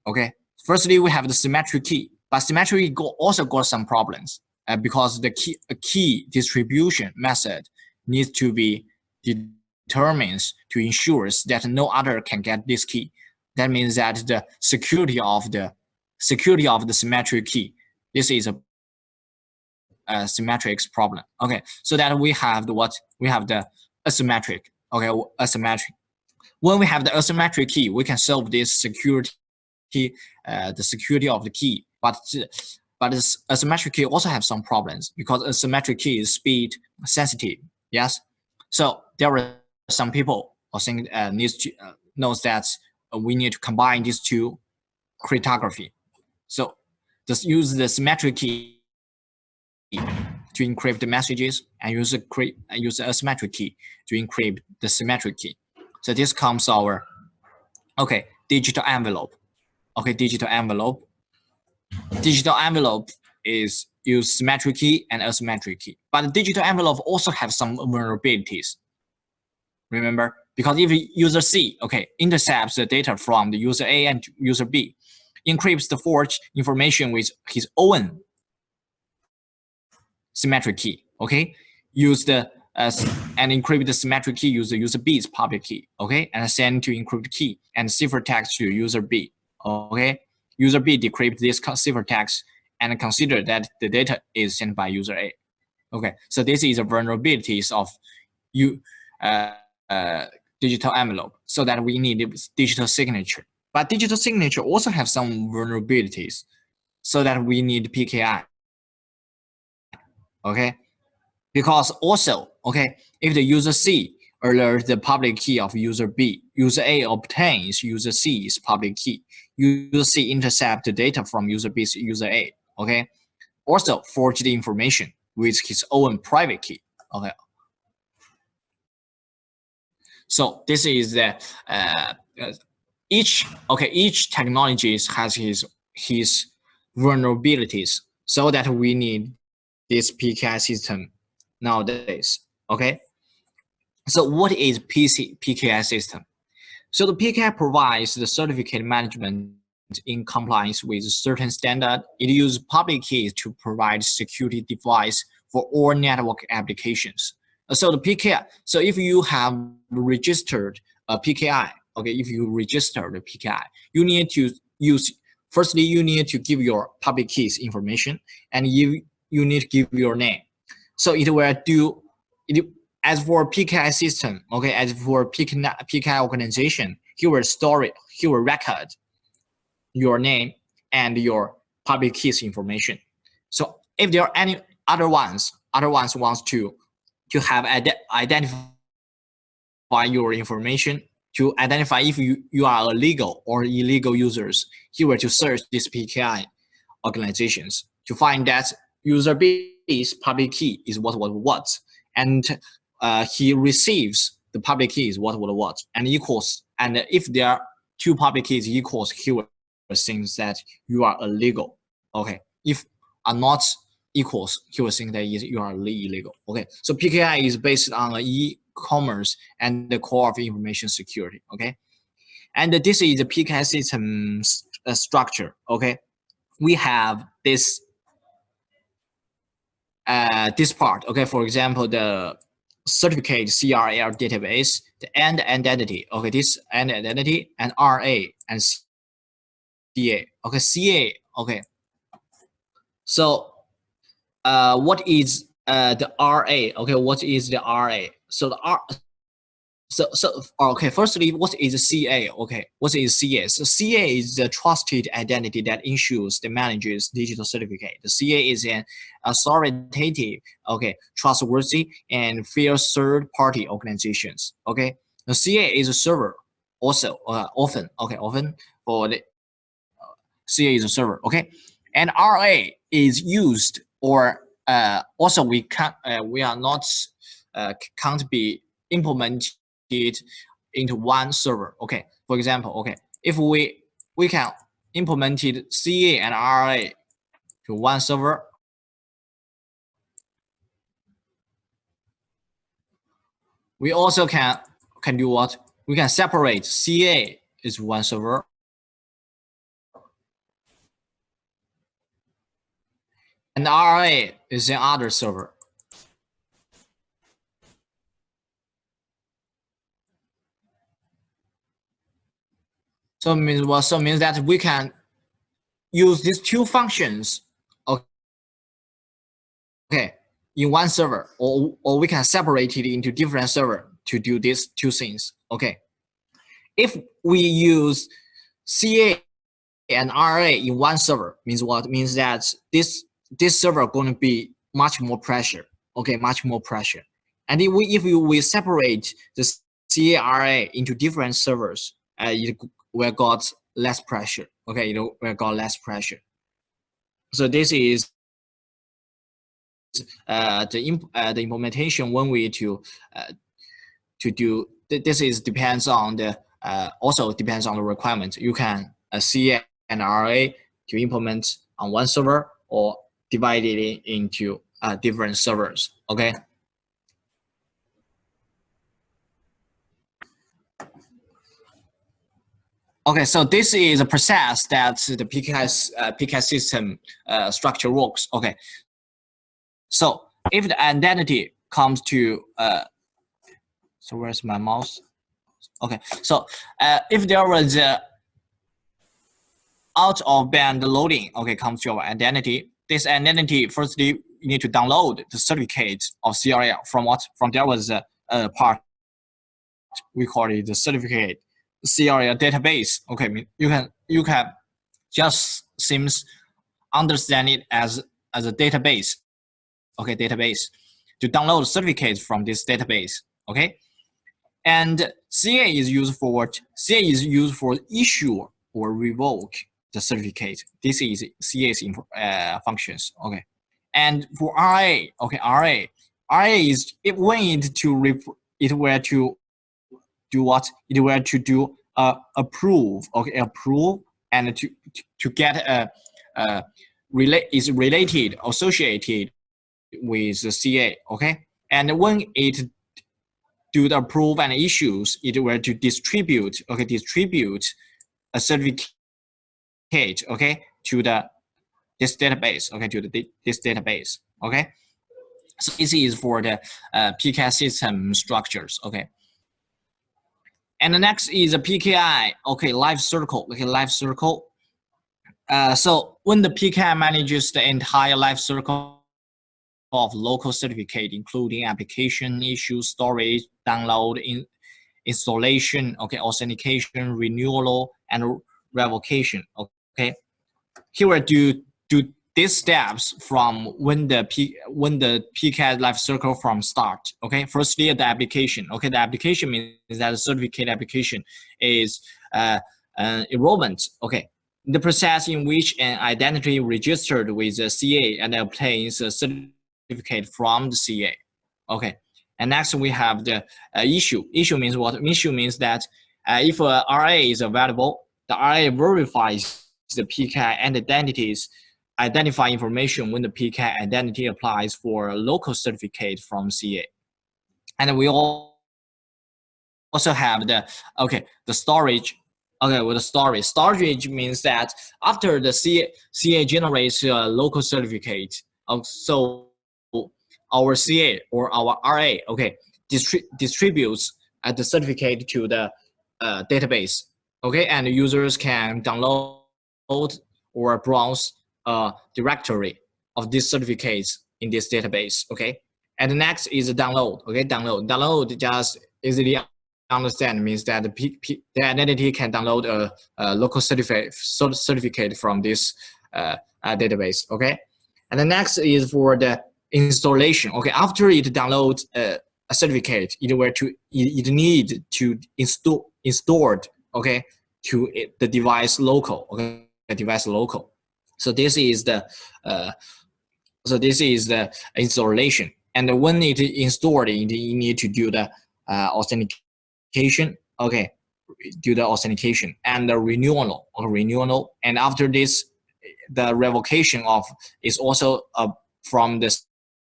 Okay, firstly we have the symmetric key, but symmetric also got some problems because the key distribution method needs to be determines to ensure that no other can get this key. That means that the security of the symmetric key. This is a symmetric problem. Okay, so that we have the what? We have the asymmetric. Okay, asymmetric. When we have the asymmetric key, we can solve this security, the security of the key. But this asymmetric key also have some problems because asymmetric key is speed sensitive. Yes, so there are some people I think knows that we need to combine these two cryptography. So just use the symmetric key to encrypt the messages and use the asymmetric key to encrypt the symmetric key. So this comes our digital envelope. Okay, digital envelope. Digital envelope is use symmetric key and asymmetric key, but the digital envelope also have some vulnerabilities. Remember, because if user C intercepts the data from the user A and user B, encrypts the forged information with his own symmetric key. Okay, use the and encrypt the symmetric key use the user B's public key. Okay, and send to encrypt key and ciphertext to user B. Okay, user B decrypt this ciphertext and consider that the data is sent by user A. Okay, so this is a vulnerabilities of digital envelope, so that we need digital signature. But digital signature also have some vulnerabilities, so that we need PKI. Okay, because also if the user C alerts the public key of user B, user A obtains user C's public key, user C intercepts the data from user B's user A. Okay, also forge the information with his own private key. Okay, so this is the each technology has his vulnerabilities, so that we need this PKI system nowadays. Okay, so what is PKI system? So the PKI provides the certificate management in compliance with certain standard. It uses public keys to provide security device for all network applications. So the PKI, so if you have registered a PKI, if you register the PKI, you need to use, firstly, you need to give your public keys information, and you need to give your name. So it will do, as for PKI system, as for PKI organization, he will store it, he will record your name and your public keys information. So if there are any other ones wants to have identify your information, to identify if you are a legal or illegal users, he will to search these PKI organizations to find that user B's public key is what, and he receives the public key is what, and equals, and if there are two public keys equals, he will think that you are illegal. If are not equals, he will think that you are illegal. So PKI is based on e-commerce and the core of information security. And this is the PKI system structure. We have this part. For example, the certificate CRL database, the end identity. This end identity, and RA and CA. CA. So what is the RA? What is the RA? So Okay, firstly, what is CA? Okay, what is CA? So CA is the trusted identity that ensures the manager's digital certificate. The CA is an authoritative, okay, trustworthy and fair third-party organizations. Okay, the CA is a server also often for the CA is a server. Okay, and RA is used or also we are not can't be implemented into one server. Okay, for example, okay, if we can implement CA and RA to one server, we also can do what? We can separate CA is one server and RA is another server. So means what? So means that we can use these two functions, okay, in one server, or we can separate it into different server to do these two things. Okay, if we use CA and RA in one server, means what? Means that this server going to be much more pressure. Okay, much more pressure. And if we separate the CA RA into different servers, it will got less pressure. Okay, it will got less pressure. So this is the implementation one way to do. This is depends on the also depends on the requirement. You can CA and RA to implement on one server or divide it into different servers. Okay. Okay, so this is a process that the PKI system structure works. Okay, so if the identity comes to so where's my mouse? Okay, so if there was a out of band loading, okay, comes to your identity. This identity, firstly, you need to download the certificate of CRL from what? From there was a part we call it the certificate CRL database. Okay, you can just seems understand it as a database. Okay, database to download certificates from this database. Okay, and CA is used for what? CA is used for issue or revoke the certificate. This is CA's functions. Okay, and for RA, okay, RA is when it were to do what? It were to do approve. Okay, approve and to get is related associated with the CA. Okay, and when it do the approve and issues, it will to distribute. Okay, distribute a certificate. Okay, to this database. Okay, to this database. Okay, so this is for the PKI system structures. Okay, and the next is a PKI. Okay, life cycle. Okay, life cycle. So when the PKI manages the entire life cycle of local certificate, including application, issue, storage, download, installation, okay, authentication, renewal, and revocation. Okay, here we do these steps from when the PKI life cycle from start. Okay, firstly the application. Okay, the application means that the certificate application is enrollment. Okay, the process in which an identity registered with the CA and obtains a certificate from the CA. Okay, and next we have the issue. Issue means what? Issue means that if a RA is available, the RA verifies the PKI and identities identify information when the PKI identity applies for a local certificate from CA. And we also have the storage. Okay, with the storage means that after the CA generates a local certificate, so our CA or our RA, okay, distributes the certificate to the database. Okay, and users can download or browse a directory of these certificates in this database. Okay, and the next is download. Okay, download just easily understand means that the identity can download a local certificate from this database. Okay, and the next is for the installation. Okay, after it downloads a certificate, it need to install okay to the device local. Okay, device local. So this is the installation. And when it installed, you need to do the authentication. Okay, do the authentication and the renewal and after this the revocation of is also from the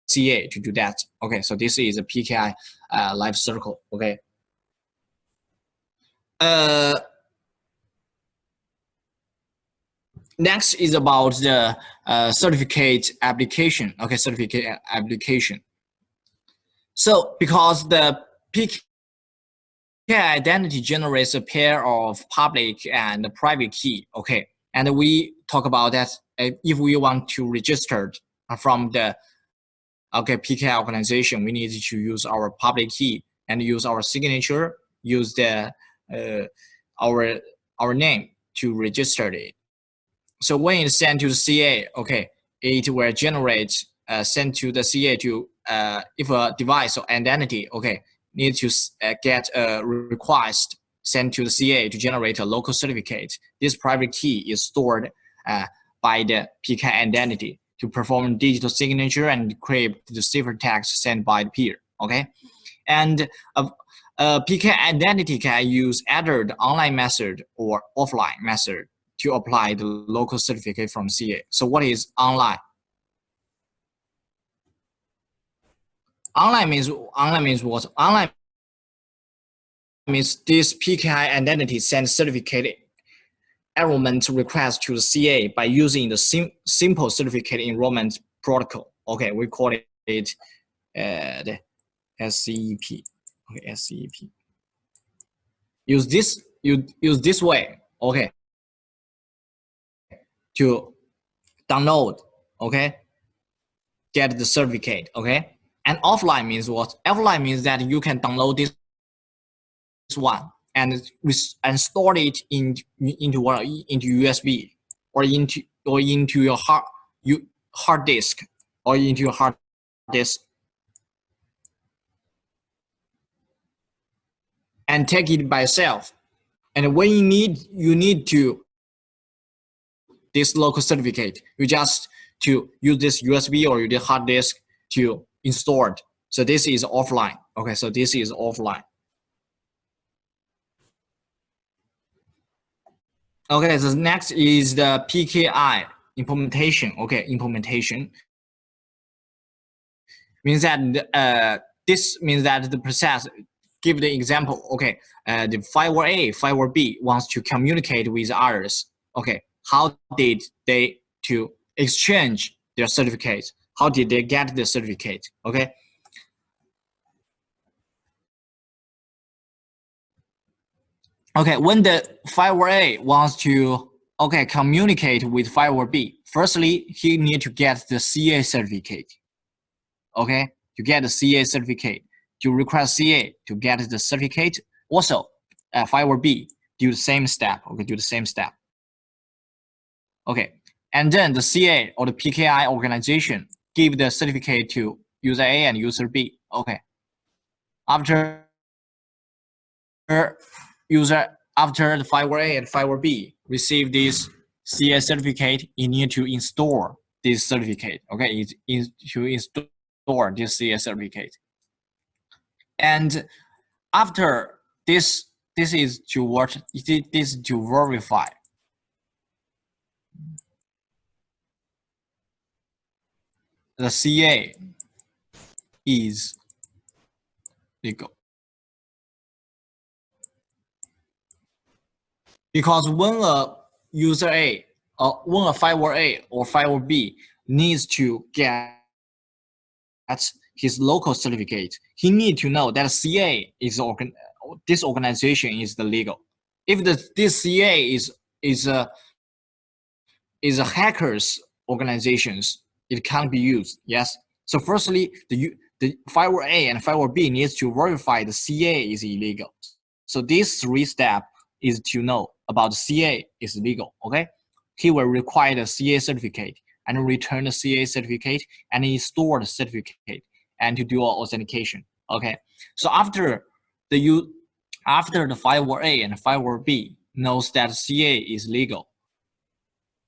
CA to do that. Okay, so this is a PKI life cycle. Okay, next is about the certificate application. Okay, certificate application. So because the PKI identity generates a pair of public and private key. Okay, and we talk about that if we want to register from the PKI organization, we need to use our public key and use our signature, use the our name to register it. So when it's sent to the CA, okay, it will generate sent to the CA to if a device or identity, okay, need to get a request sent to the CA to generate a local certificate. This private key is stored by the PKI identity to perform digital signature and decrypt the ciphertext sent by the peer. Okay, and PKI identity can use either the online method or offline method to apply the local certificate from CA. So what is online? Online means what? Online means this PKI identity sends certificate enrollment request to the CA by using the simple certificate enrollment protocol. Okay, we call it the SCEP. Okay, SCEP. Use this way. Okay, to download. Okay, get the certificate. Okay, and offline means what? Offline means that you can download this one and store it into USB or into your hard disk or into your hard disk and take it by yourself. And when you need to this local certificate, you just to use this USB or the hard disk to install it. So this is offline. Okay, so this is offline. Okay, the next is the PKI implementation. Okay, implementation means that this means that the process. Give the example. Okay, the firewall A, firewall B wants to communicate with others. Okay, how did they to exchange their certificates? How did they get the certificate? Okay. Okay, when the firewall A wants to communicate with firewall B, firstly he need to get the CA certificate. Okay, to get the CA certificate, to request CA to get the certificate. Also, firewall B do the same step. Okay, do the same step. Okay, and then the CA or the PKI organization give the certificate to user A and user B. Okay, after the firewall A and firewall B receive this CA certificate, you need to install this certificate. Okay, to install this CA certificate. And after this is to what? This is to verify. The CA is legal. Because when a user A or when a firewall A or firewall B needs to get his local certificate, he needs to know that CA is this organization is the legal. If this CA is a hacker's organizations, it can't be used. Yes. So firstly, the firewall A and firewall B needs to verify the CA is illegal. So these 3 steps is to know about CA is legal. Okay, he will require the CA certificate and return the CA certificate and install the certificate and to do authentication. Okay, so after the firewall A and firewall B knows that CA is legal,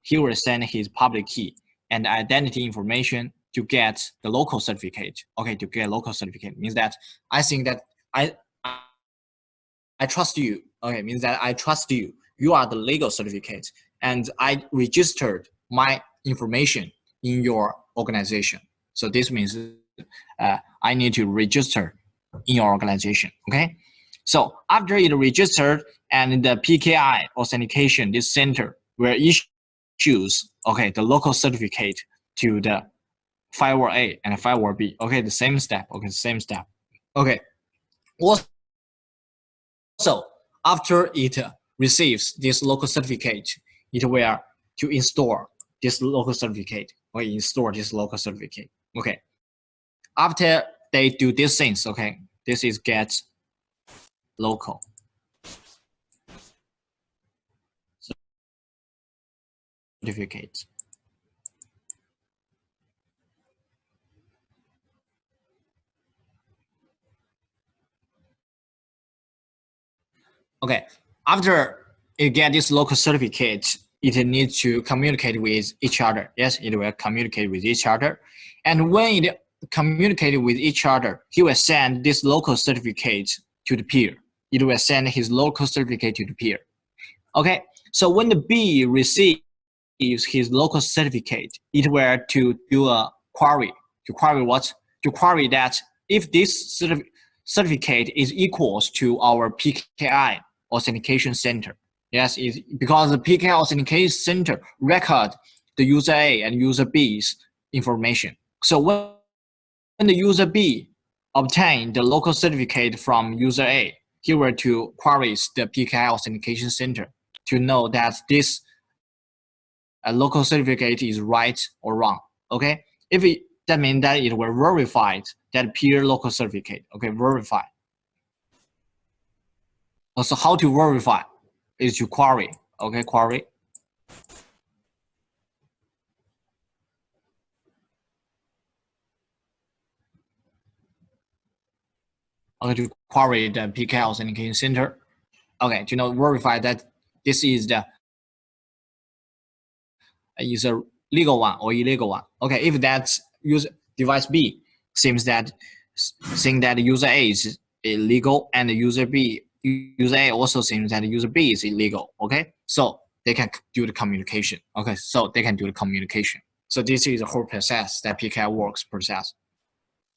he will send his public key and identity information to get the local certificate. Okay, to get local certificate means that I think that I trust you. Okay, means that I trust you. You are the legal certificate, and I registered my information in your organization. So this means I need to register in your organization. Okay, so after it registered and the PKI authentication, this center will issues the local certificate to the firewall A and firewall B. Okay, the same step. Okay, same step. Okay. Also, after it receives this local certificate, it will to install this local certificate or install this local certificate. Okay. After they do these things, okay, this is get local certificate. Okay, after it get this local certificate, it needs to communicate with each other. Yes, it will communicate with each other. And when it communicates with each other, he will send this local certificate to the peer. It will send his local certificate to the peer. Okay, so when the B receives his local certificate, it will to do a query. To query what? To query that if this certificate is equals to our PKI authentication center. Yes, because the PKI authentication center record the user A and user B's information. So when the user B obtain the local certificate from user A, he will to queries the PKI authentication center to know that this local certificate is right or wrong. Okay, that means that it will verify that peer local certificate. Okay, verify. Also, how to verify is to query. Okay, query. Okay, to query the PKI authentication center. Okay, to verify that this is the is a legal one or illegal one. Okay, if that user device B seems that user A is illegal and user A also seems that user B is illegal. Okay, so they can do the communication. Okay, so they can do the communication. So this is the whole process that PKI works process.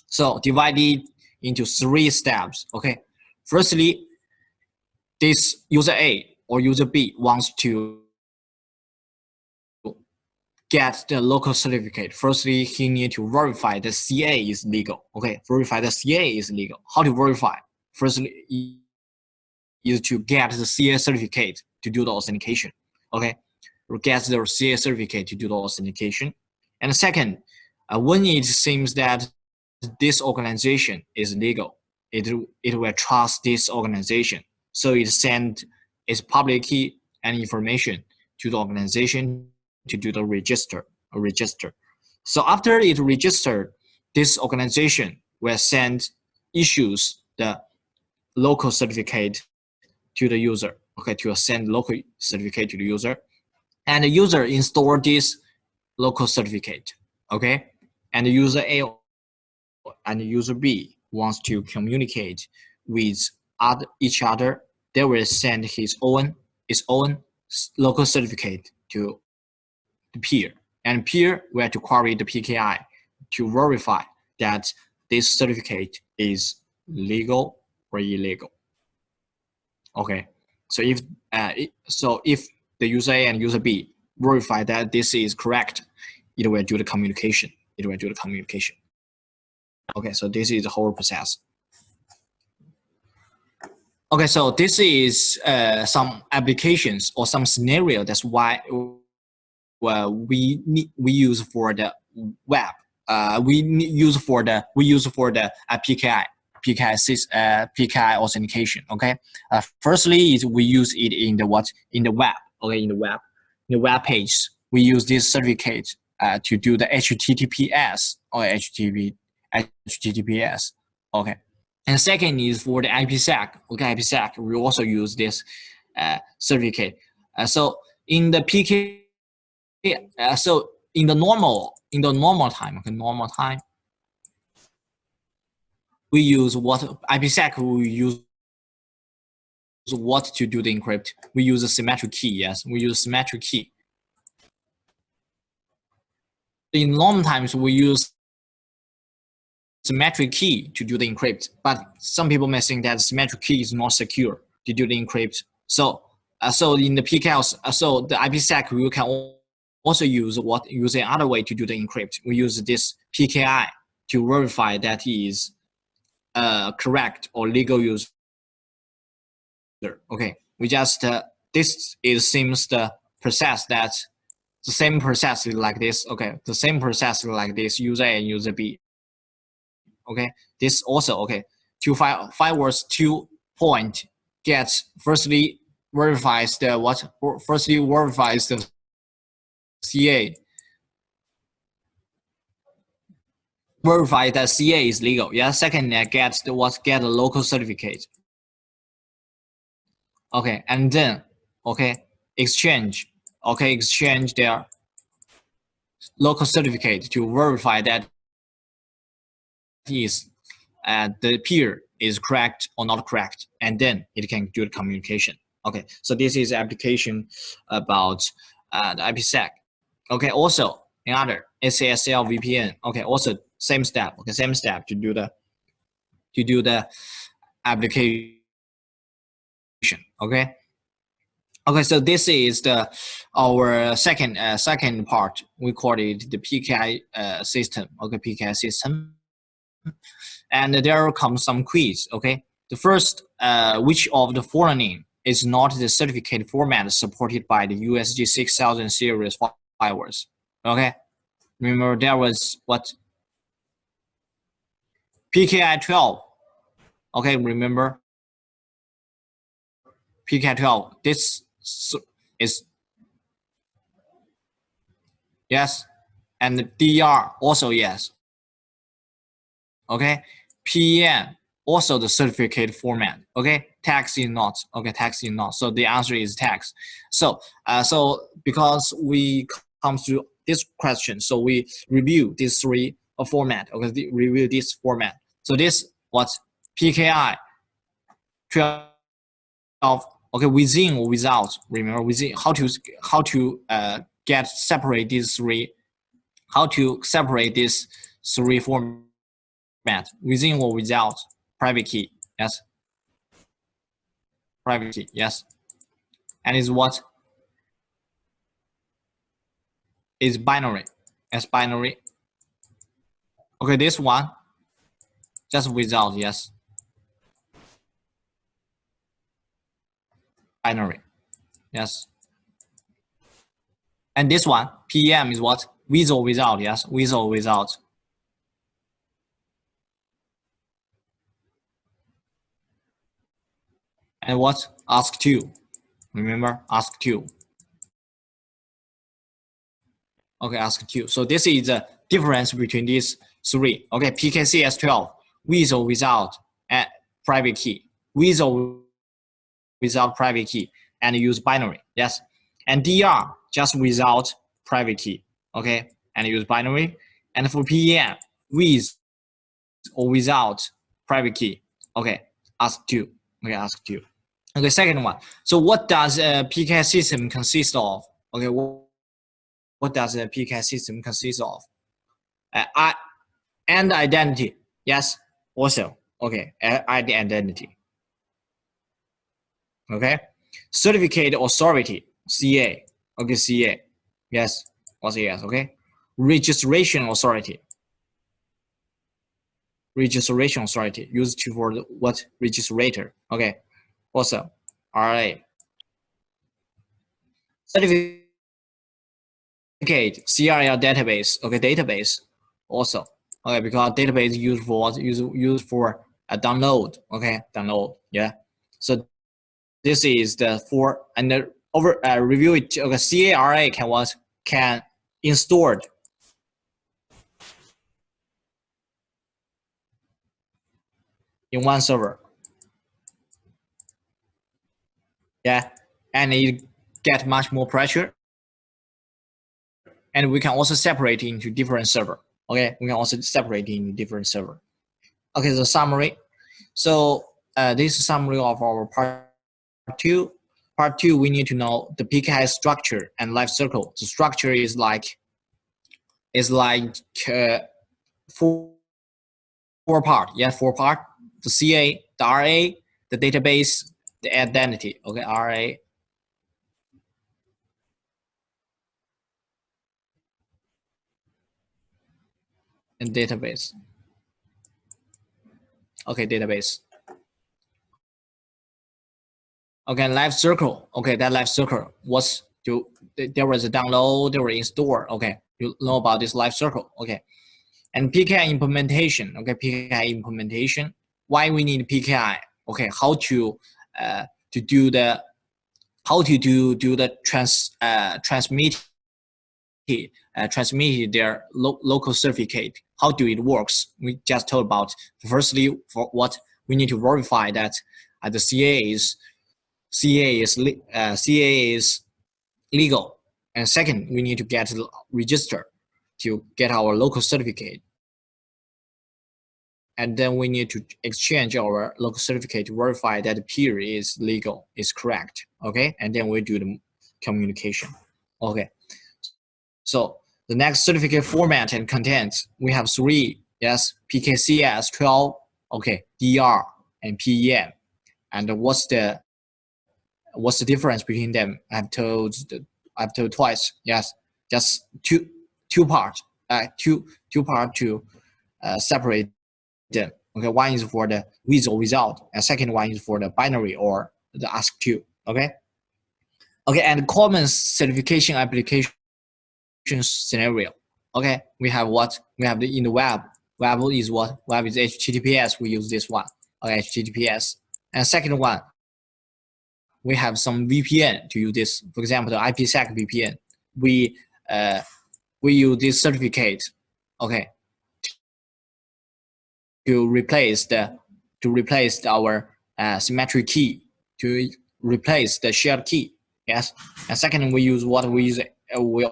So divided into 3 steps. Okay, firstly, this user A or user B wants to get the local certificate. Firstly, he need to verify the CA is legal. Okay, verify the CA is legal. How to verify? Firstly, is to get the CA certificate to do the authentication. Okay, get the CA certificate to do the authentication. And second, when it seems that this organization is legal, it will trust this organization. So it sends its public key and information to the organization to do the register. So after it registered, this organization will issues the local certificate to the user. Okay, to send local certificate to the user, and the user install this local certificate. Okay, and the user A and the user B wants to communicate with each other. They will send its own local certificate to the peer, and peer will to query the PKI to verify that this certificate is legal or illegal. Okay, so if the user A and user B verify that this is correct, it will do the communication. Okay, so this is the whole process. Okay, so this is some applications or some scenario. That's why we use for the web. We use for the PKI. PKI authentication. Okay, firstly is we use it in the what, in the web. Okay, in the web page we use this certificate to do the HTTPS or HTTPS. Okay, and second is for the IPsec. Okay, IPsec we also use this certificate. So in the PK, so in the normal time, okay, normal time, we use what IPsec, we use what to do the encrypt. We use a symmetric key. Yes, we use symmetric key. In normal times we use symmetric key to do the encrypt, but some people may think that symmetric key is not secure to do the encrypt. So so in the PKIs, so the IPsec we can also use another way to do the encrypt. We use this PKI to verify that he is correct or legal user. Okay, we just this seems the process that the same process is like this. Okay, the same process is like this, user A and user B. Okay, this also, okay, 5 words 2 point gets firstly verifies the what, firstly verifies the CA, verify that CA is legal. Yeah, second gets the what, get a local certificate. Okay, and then okay, exchange their local certificate to verify that is the peer is correct or not correct, and then it can do the communication. Okay, so this is application about the IPsec. Okay, also another SSL VPN. Okay, also same step. Okay, same step to do the application. Okay. Okay, so this is our second part. We call it the PKI system. Okay, PKI system. And there comes some quiz. Okay, the first, which of the following is not the certificate format supported by the USG 6000 series firewalls? Okay, remember there was what, PKI 12. Okay, remember PKI 12. This is yes, and the DR also yes. Okay, PEM also the certificate format. Okay, tax is not. Okay, tax is not. So the answer is tax. So so because we come to this question, so we review these three format. Okay, review this format. So this what, PKI 12. Okay, within or without. Remember within, how to get separate these three, how to separate these three format, within or without private key. Yes, private key. Yes, and is what, is binary. Yes, binary. Okay, this one just without. Yes, binary. Yes, and this one PEM is what, with or without. Yes, with or without. And what, ask two. Remember, ask two. Okay, ask two. So this is the difference between these three. Okay, PKCS12, with or without private key, with or without private key, and use binary. Yes, and DR just without private key. Okay, and use binary. And for PEM, with or without private key. Okay, ask two. Okay, ask two. Okay, second one. So what does a PKI system consist of? Okay, what does a PKI system consist of? And identity. Yes, also. Okay, identity. Okay, certificate authority, CA. Okay, CA. Yes, also yes. Okay, registration authority. Registration authority used to for the, what, registrator. Okay, also. All right. Certificate CRL database. Okay, database also. Okay, because database used for download. Okay, download. Yeah. So this is the for and the over review it. Okay, CARA can install in one server. Yeah, and it get much more pressure, and we can also separate into different server. Okay, we can also separate into different server. Okay, the summary. So this is summary of our part two. Part two, we need to know the PKI structure and life cycle. The structure is like uh, four part. Yeah, four part. The CA, the RA, the database, the identity. Okay, RA. And database. Okay, database. Okay, life cycle. Okay, that life cycle was to there was a download, there was install. Okay, you know about this life cycle. Okay, and PKI implementation. Okay, PKI implementation. Why we need PKI? Okay, how to do the transmit their local certificate. How do it works? We just told about. Firstly, for what we need to verify that the CA is legal, and second, we need to get registered to get our local certificate, and then we need to exchange our local certificate to verify that the peer is legal, is correct. Okay, and then we do the communication. Okay, so the next certificate format and content, we have three. Yes, PKCS 12. Okay, DR and PEM. And what's the difference between them? I've told twice. Yes, just two part. Two part to separate them. Okay, one is for the with or without, and second one is for the binary or the ASCII. Okay. Okay, and common certification application scenario. Okay, we have what? We have in the web. Web is what? Web is HTTPS. We use this one. Okay, HTTPS. And second one, we have some VPN to use this. For example, the IPsec VPN. We use this certificate. Okay, to replace our symmetric key, to replace the shared key. Yes. And second, we use what we use. We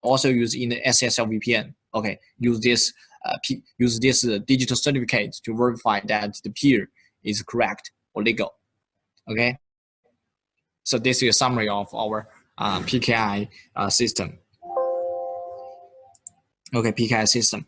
also use in the SSL VPN. Okay, use this digital certificate to verify that the peer is correct or legal. Okay, so this is a summary of our PKI system. Okay, PKI system.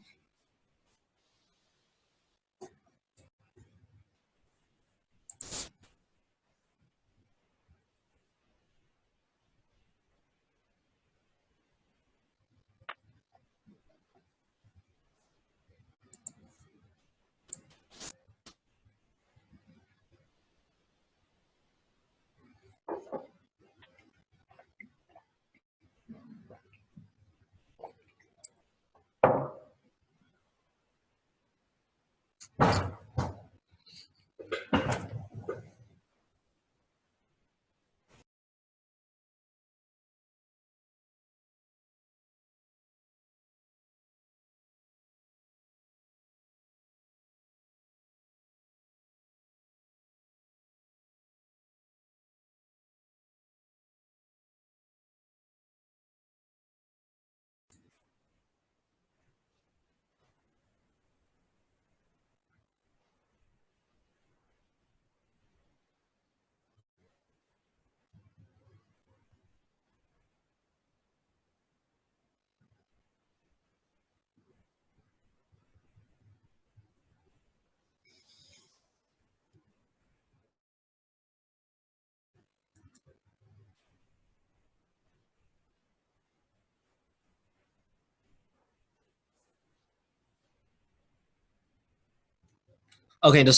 Okay, the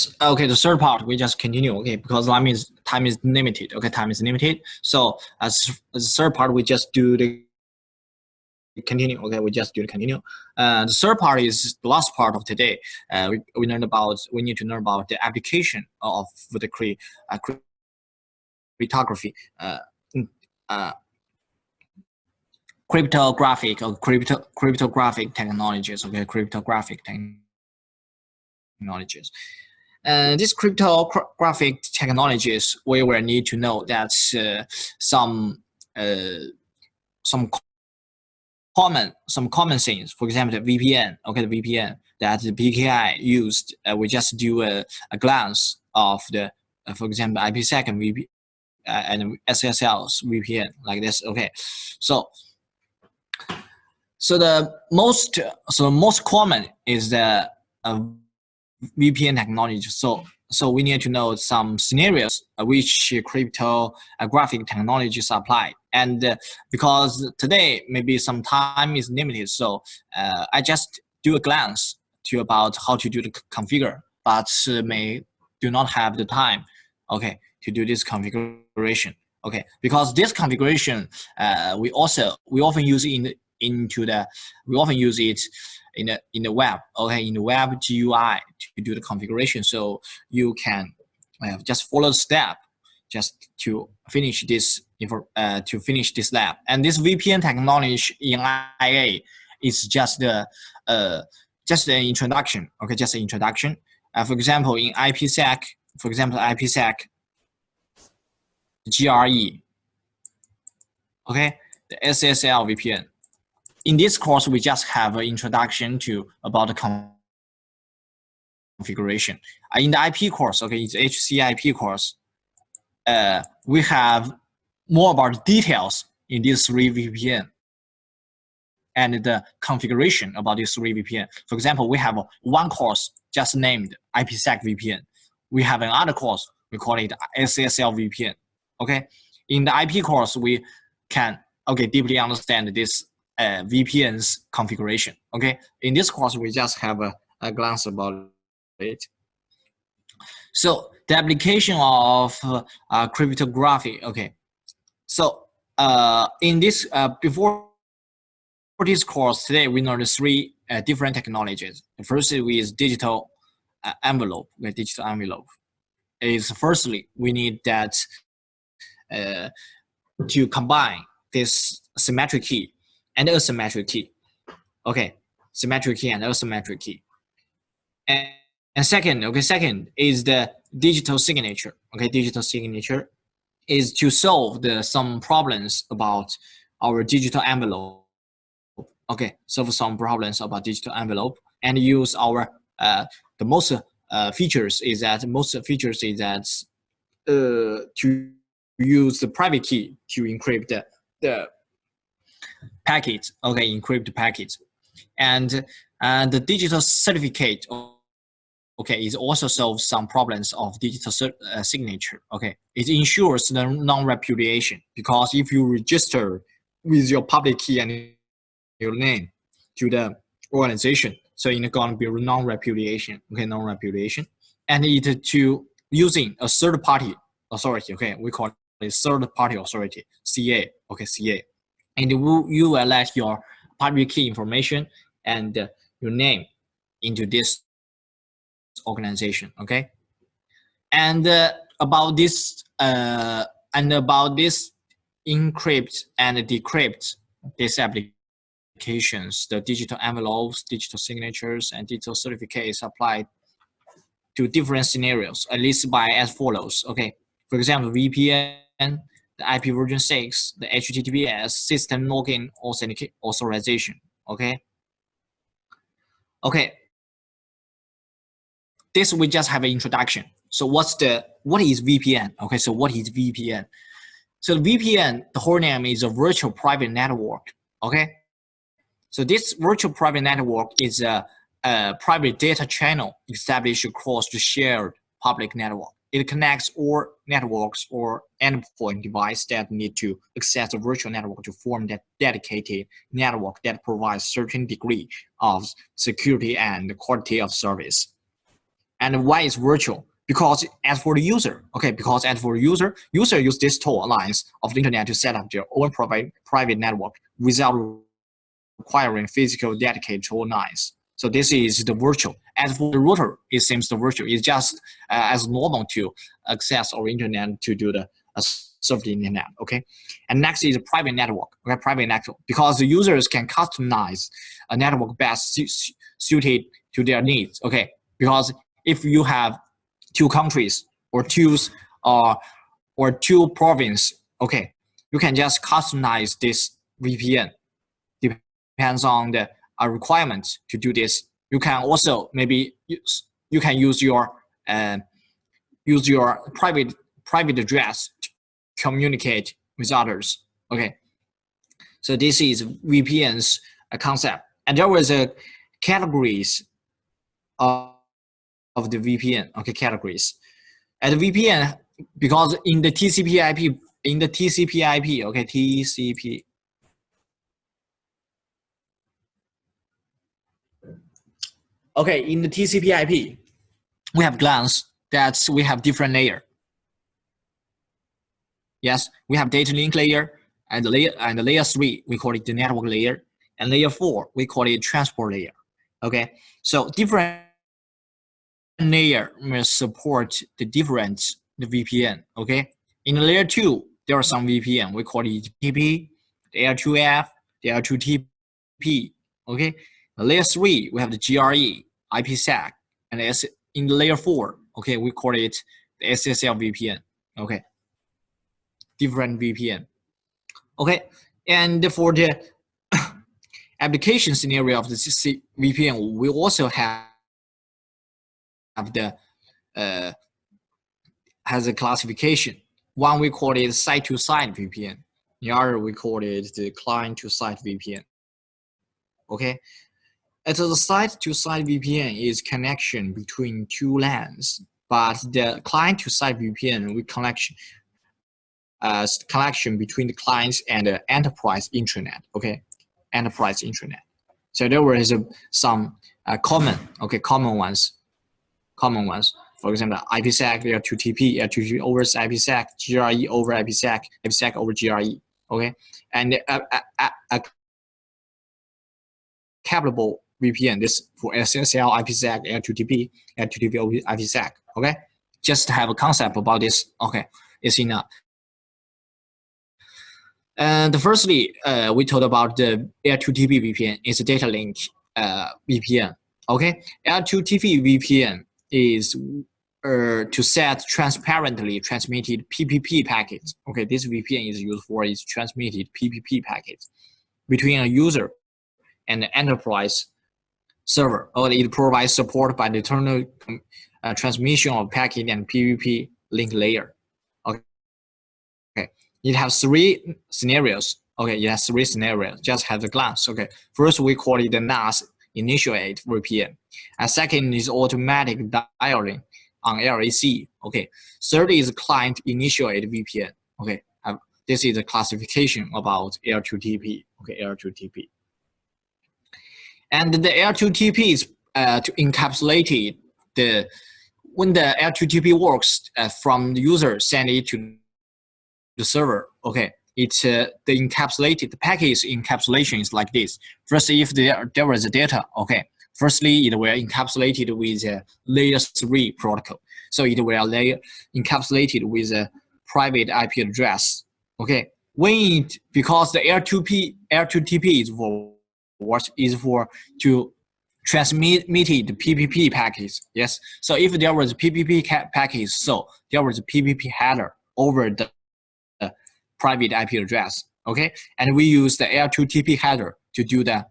third part we just continue. Okay, because time is limited. Okay, time is limited. So as the third part we just do the continue. Okay, we just do the continue. The third part is the last part of today. We need to learn about the application of the cryptography, cryptographic or cryptographic technologies. Okay, cryptographic technologies. These cryptographic technologies, we will need to know that some common things. For example, the VPN. Okay, the VPN that the PKI used. We just do a glance of the, for example, IPsec and VPN and SSL's VPN like this. Okay, so the most common is the VPN technology. So we need to know some scenarios which cryptographic technologies apply. And because today maybe some time is limited, so I just do a glance to about how to do the configure, but do not have the time, okay, to do this configuration. Okay, because this configuration we often use it in the web. Okay, in the web GUI to do the configuration. So you can just follow the step just to finish this lab. And this VPN technology in IA is just an introduction. Okay, just an introduction. For example, in IPsec, GRE. Okay, the SSL VPN. In this course, we just have an introduction to about the configuration. In the IP course, okay, it's HCIA course. We have more about details in these 3 VPN and the configuration about these 3 VPN. For example, we have one course just named IPsec VPN. We have another course, we call it SSL VPN. Okay, in the IP course, we can deeply understand this VPN's configuration. Okay, in this course, we just have a glance about it. So the application of cryptography. Okay, so in this before this course today, we learned 3 different technologies. The first is digital envelope. The digital envelope is firstly we need that to combine this symmetric key and asymmetric key. Okay, symmetric key and asymmetric key. And second is the digital signature. Okay, digital signature is to solve some problems about our digital envelope. Okay, solve some problems about digital envelope and use our the most features is that to use the private key to encrypt the packets. Okay, encrypt packets, and the digital certificate. Okay, it also solves some problems of digital signature. Okay, it ensures the non-repudiation, because if you register with your public key and your name to the organization, so it's gonna be non-repudiation. Okay, non-repudiation, and it to using a third-party authority. Okay, we call it third-party authority, CA. Okay, CA, and you will let your public key information and your name into this organization. Okay, and about this encrypt and decrypt these applications, the digital envelopes, digital signatures, and digital certificates applied to different scenarios, at least by as follows. Okay, for example, VPN, the IP version 6, the HTTPS system login authorization. Okay, this we just have an introduction. So what is VPN? Okay, so what is VPN? So VPN, the whole name is a virtual private network. Okay, so this virtual private network is a private data channel established across the shared public network. It connects all networks or endpoint device that need to access the virtual network to form that dedicated network that provides certain degree of security and quality of service. And why is virtual? Because as for the user, user use distal lines of the internet to set up their own private network without requiring physical dedicated tool lines. So this is the virtual. As for the router, it seems the virtual is just as normal to access our internet to do the serve the internet. Okay, and next is a private network. Okay, private network, because the users can customize a network best suited to their needs. Okay, because if you have two countries or two provinces, okay, you can just customize this VPN. Depends on the requirements to do this. You can also maybe you can use your private address to communicate with others. Okay, so this is VPN's concept, and there was a categories of the VPN. Okay, categories. And the VPN, because in the TCP/IP, okay, TCP. Okay, in the TCP/IP, we have glance that we have different layer. Yes, we have data link layer, and layer 3 we call it the network layer, and layer 4 we call it transport layer. Okay, so different layer must support the VPN. Okay, in layer 2 there are some VPN we call it TP, the L2F, the L2TP. Okay, layer 3 we have the GRE, IPsec, and in layer 4, okay, we call it the SSL VPN. Okay, different VPN. Okay, and for the application scenario of the VPN, we also have the has a classification. One we call it site-to-site VPN. The other we call it the client-to-site VPN. Okay, at the site-to-site VPN is connection between two LANs, but the client-to-site VPN we connection between the clients and the enterprise intranet. Okay, enterprise intranet. So there was some common ones. For example, IPsec L2TP, L2TP over IPsec, GRE over IPsec, IPsec over GRE. Okay, and a capable VPN. This for SSL, IPsec, L2TP, L2TP over IPsec. Okay, just to have a concept about this. Okay, it's enough. And firstly, we talked about the L2TP VPN. It's a data link VPN. Okay, L2TP VPN is to set transparently transmitted PPP packets. Okay, this VPN is used for its transmitted PPP packets between a user and the enterprise server. Or it provides support by the internal transmission of packet and PPP link layer. Okay, it has 3 scenarios. Okay, it has 3 scenarios. Just have a glance. Okay, first we call it the NAS initiate VPN. And second is automatic dialing on LAC. Okay, third is client initiate VPN. Okay, this is the classification about L2TP. Okay, L2TP. And the L2TP is to encapsulate when the L2TP works from the user send it to the server. Okay, it's the package encapsulation is like this. First, if there was a data, okay, firstly it will encapsulated with a layer 3 protocol. So it will encapsulated with a private IP address. Okay, because the L2TP is for to transmit the PPP package. Yes, so if there was a PPP package, so there was a PPP header over the private IP address. Okay, and we use the L2TP header to do the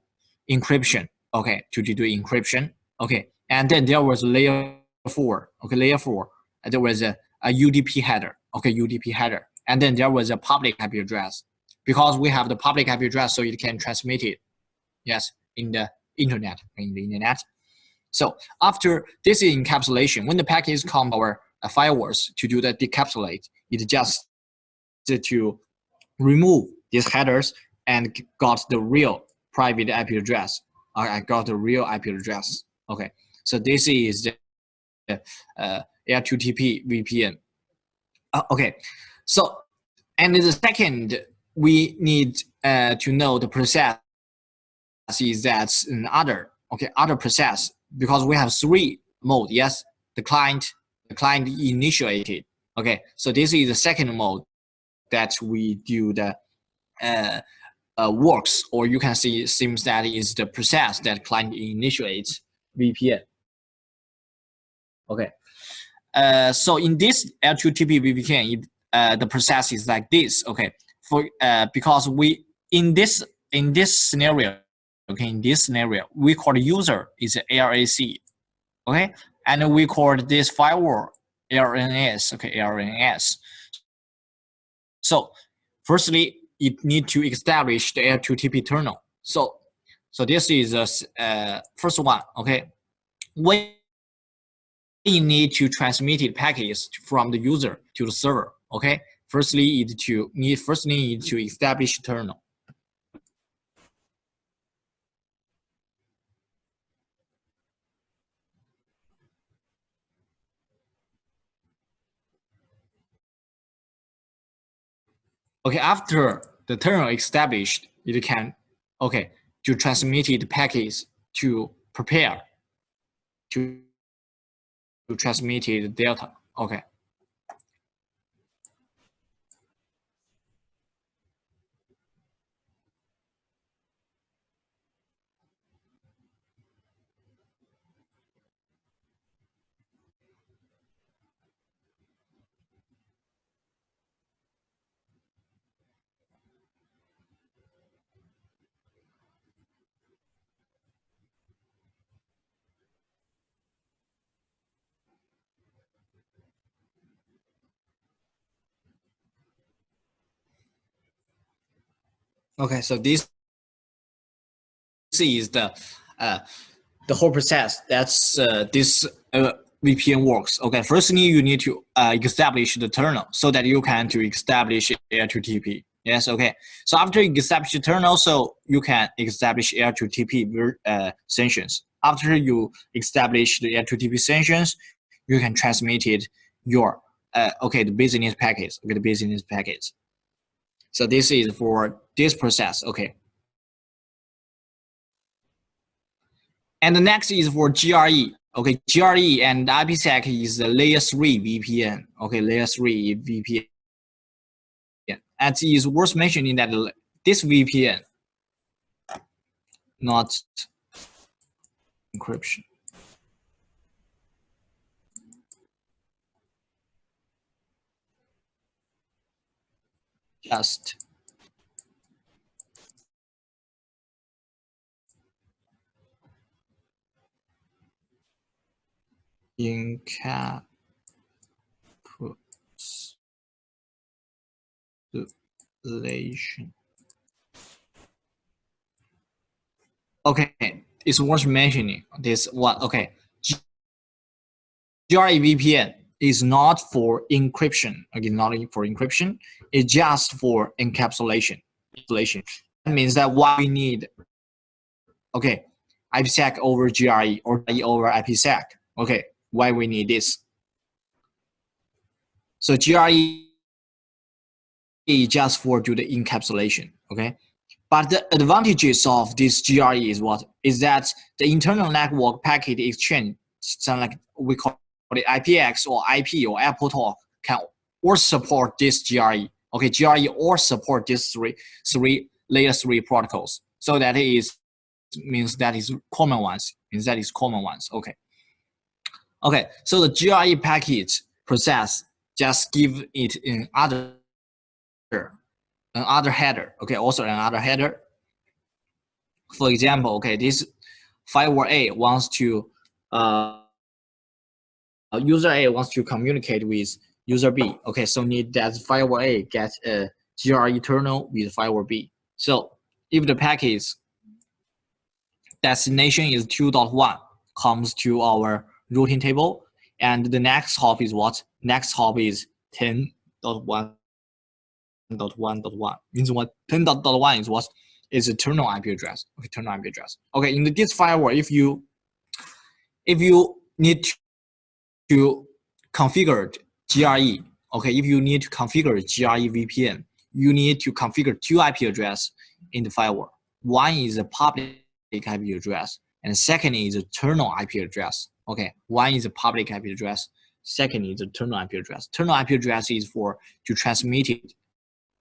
encryption. Okay, to do encryption. Okay, and then there was layer 4. Okay, layer 4. There was a UDP header. Okay, UDP header, and then there was a public IP address. Because we have the public IP address, so it can transmit it. Yes, in the internet. So after this encapsulation, when the package come our firewalls to do the decapsulate, it just to remove these headers and got the real private IP address. I got the real IP address. Okay, so this is the L2TP VPN. Okay, so and the second we need to know the process is that other process, because we have 3 mode. Yes, the client initiated. Okay, so this is the second mode that we do the works, or you can see seems that is the process that client initiates VPN. Okay, so in this L2TP VPN, the process is like this. Okay, for because we in this scenario, okay, in this scenario, we call the user is LAC. Okay, and we call this firewall LNS. Okay, LNS. So firstly, it need to establish the L2TP terminal. So this is the first one. Okay, when you need to transmit the packets from the user to the server. Okay, firstly, need to establish terminal. Okay, after the terminal established, it can to transmit the packets to prepare to transmit the data. Okay. Okay, so this is the whole process that's this VPN works. Okay, firstly you need to establish the terminal so that you can to establish L2TP. Yes, okay. So after you establish the terminal, so you can establish L2TP sessions. After you establish the L2TP sessions, you can transmit it your the business packets. Okay, the business packets. So this is for this process. Okay. And the next is for GRE. Okay, GRE and IPsec is the layer 3 VPN. Okay, layer 3 VPN. And it is worth mentioning that this VPN, not encryption. Just encapsulation. Okay, it's worth mentioning this one. Okay, GRE VPN is not for encryption. Again, not for encryption. It's just for encapsulation. That means that why we need IPsec over GRE or GRE over IPsec. Okay, why we need this? So GRE is just for do the encapsulation. Okay, but the advantages of this GRE is what? Is that the internal network packet exchange, something like we call it IPX or IP or Apple Talk, can or support this GRE. Okay, GRE or support this three layer 3 protocols. So that means that is common ones. Okay. Okay. So the GRE package process just give it another header. Okay, also another header. For example, okay, this firewall A wants to user A wants to communicate with user B. Okay, so need that firewall A get a GRE terminal with firewall B. So if the packet destination is 2.1 comes to our routing table, and the next hop is what? Next hop is 10.1.1.1 means what? 10.1 is what? Is a terminal IP address. Okay, terminal IP address. Okay, in this firewall, if you need to configure GRE, okay, if you need to configure GRE VPN, you need to configure 2 IP address in the firewall. One is a public IP address, and second is internal IP address. Okay, one is a public IP address, second is internal IP address. Internal IP address is for to transmit it,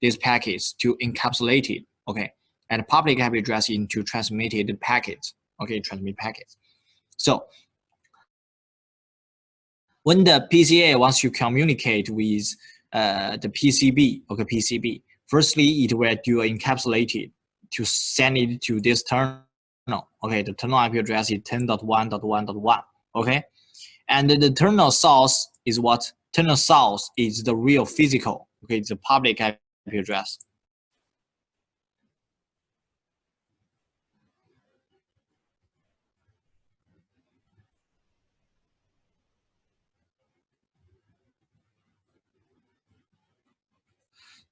these packets, to encapsulate it. Okay, and public IP address is to transmit the packets. Okay, transmit packets. So when the PCA wants to communicate with the PCB, okay, PCB, firstly it will do encapsulated to send it to this terminal. Okay, the terminal IP address is 10.1.1.1. Okay, and the terminal source is what? Terminal source is the real physical. Okay, it's a public IP address.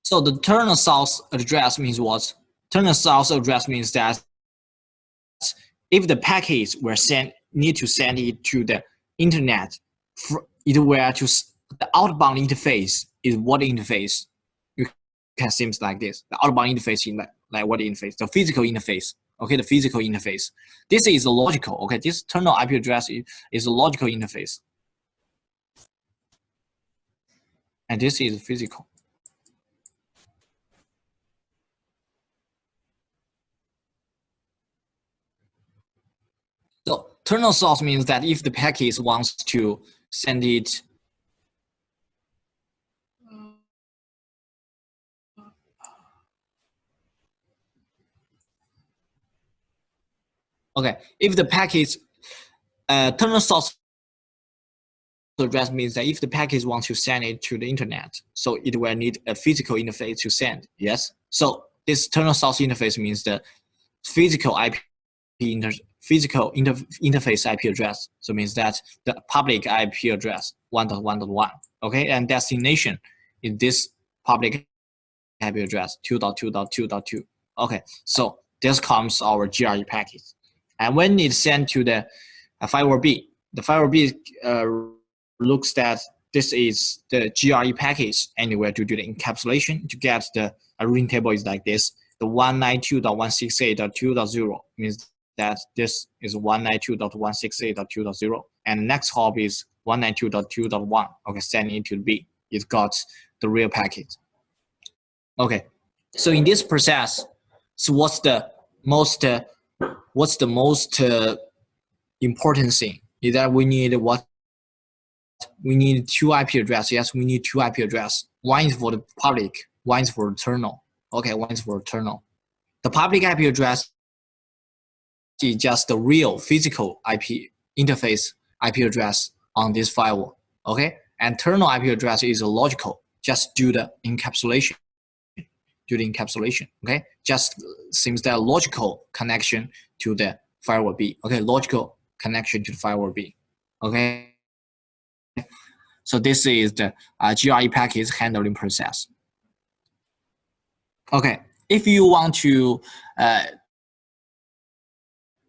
So the terminal source address means what? Terminal source address means that if the packets were need to send it to the internet, it were to the outbound interface is what interface? You can seems like this. The outbound interface in like what interface? The physical interface. Okay, the physical interface. This is a logical. Okay, this terminal IP address is a logical interface, and this is physical. So terminal source means that if the packet wants to send it, okay, if the packet terminal source address means that if the packet wants to send it to the internet, so it will need a physical interface to send. Yes. So this terminal source interface means the physical interface IP address. So it means that the public IP address 1.1.1. Okay, and destination is this public IP address 2.2.2.2. Okay, so this comes our GRE packet, and when it's sent to the firewall B, the firewall B looks that this is the GRE package anywhere to do the encapsulation to get the routing table is like this. The 192.168.2.0 means that this is 192.168.2.0, and next hop is 192.2.1. Okay, sending it to B. It got the real packet. Okay, so in this process, so what's the most important thing is that we need what? We need two IP address. Yes, we need two IP address. One is for the public, one is for internal. Okay, one is for internal. The public IP address is just the real physical IP interface IP address on this firewall. Okay, and internal IP address is a logical. Just do the encapsulation. Do the encapsulation. Okay, just seems that logical connection to the firewall B. Okay, logical connection to the firewall B. Okay. So this is the GRE packet handling process. Okay, if you want to,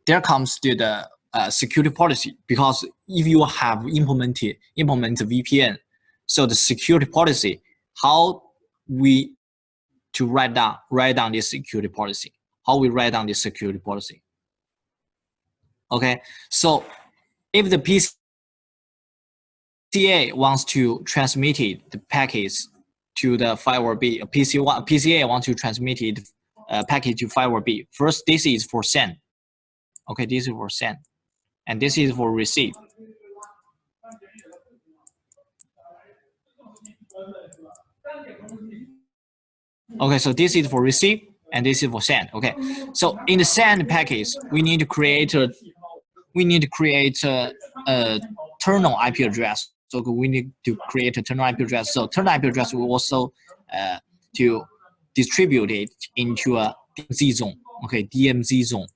there comes to the security policy, because if you have implement VPN, so the security policy, how we to write down this security policy, how we write down this security policy. Okay, so if the PCA wants to transmit it, the packets to the firewall B, PCA wants to transmit it packet to firewall B. First, this is for send. Okay, this is for send, and this is for receive. Okay, so this is for receive, and this is for send. Okay, so in the send package, we need to create a terminal IP address. So we need to create a terminal IP address. So terminal IP address will also to distribute it into a DMZ zone. Okay, DMZ zone.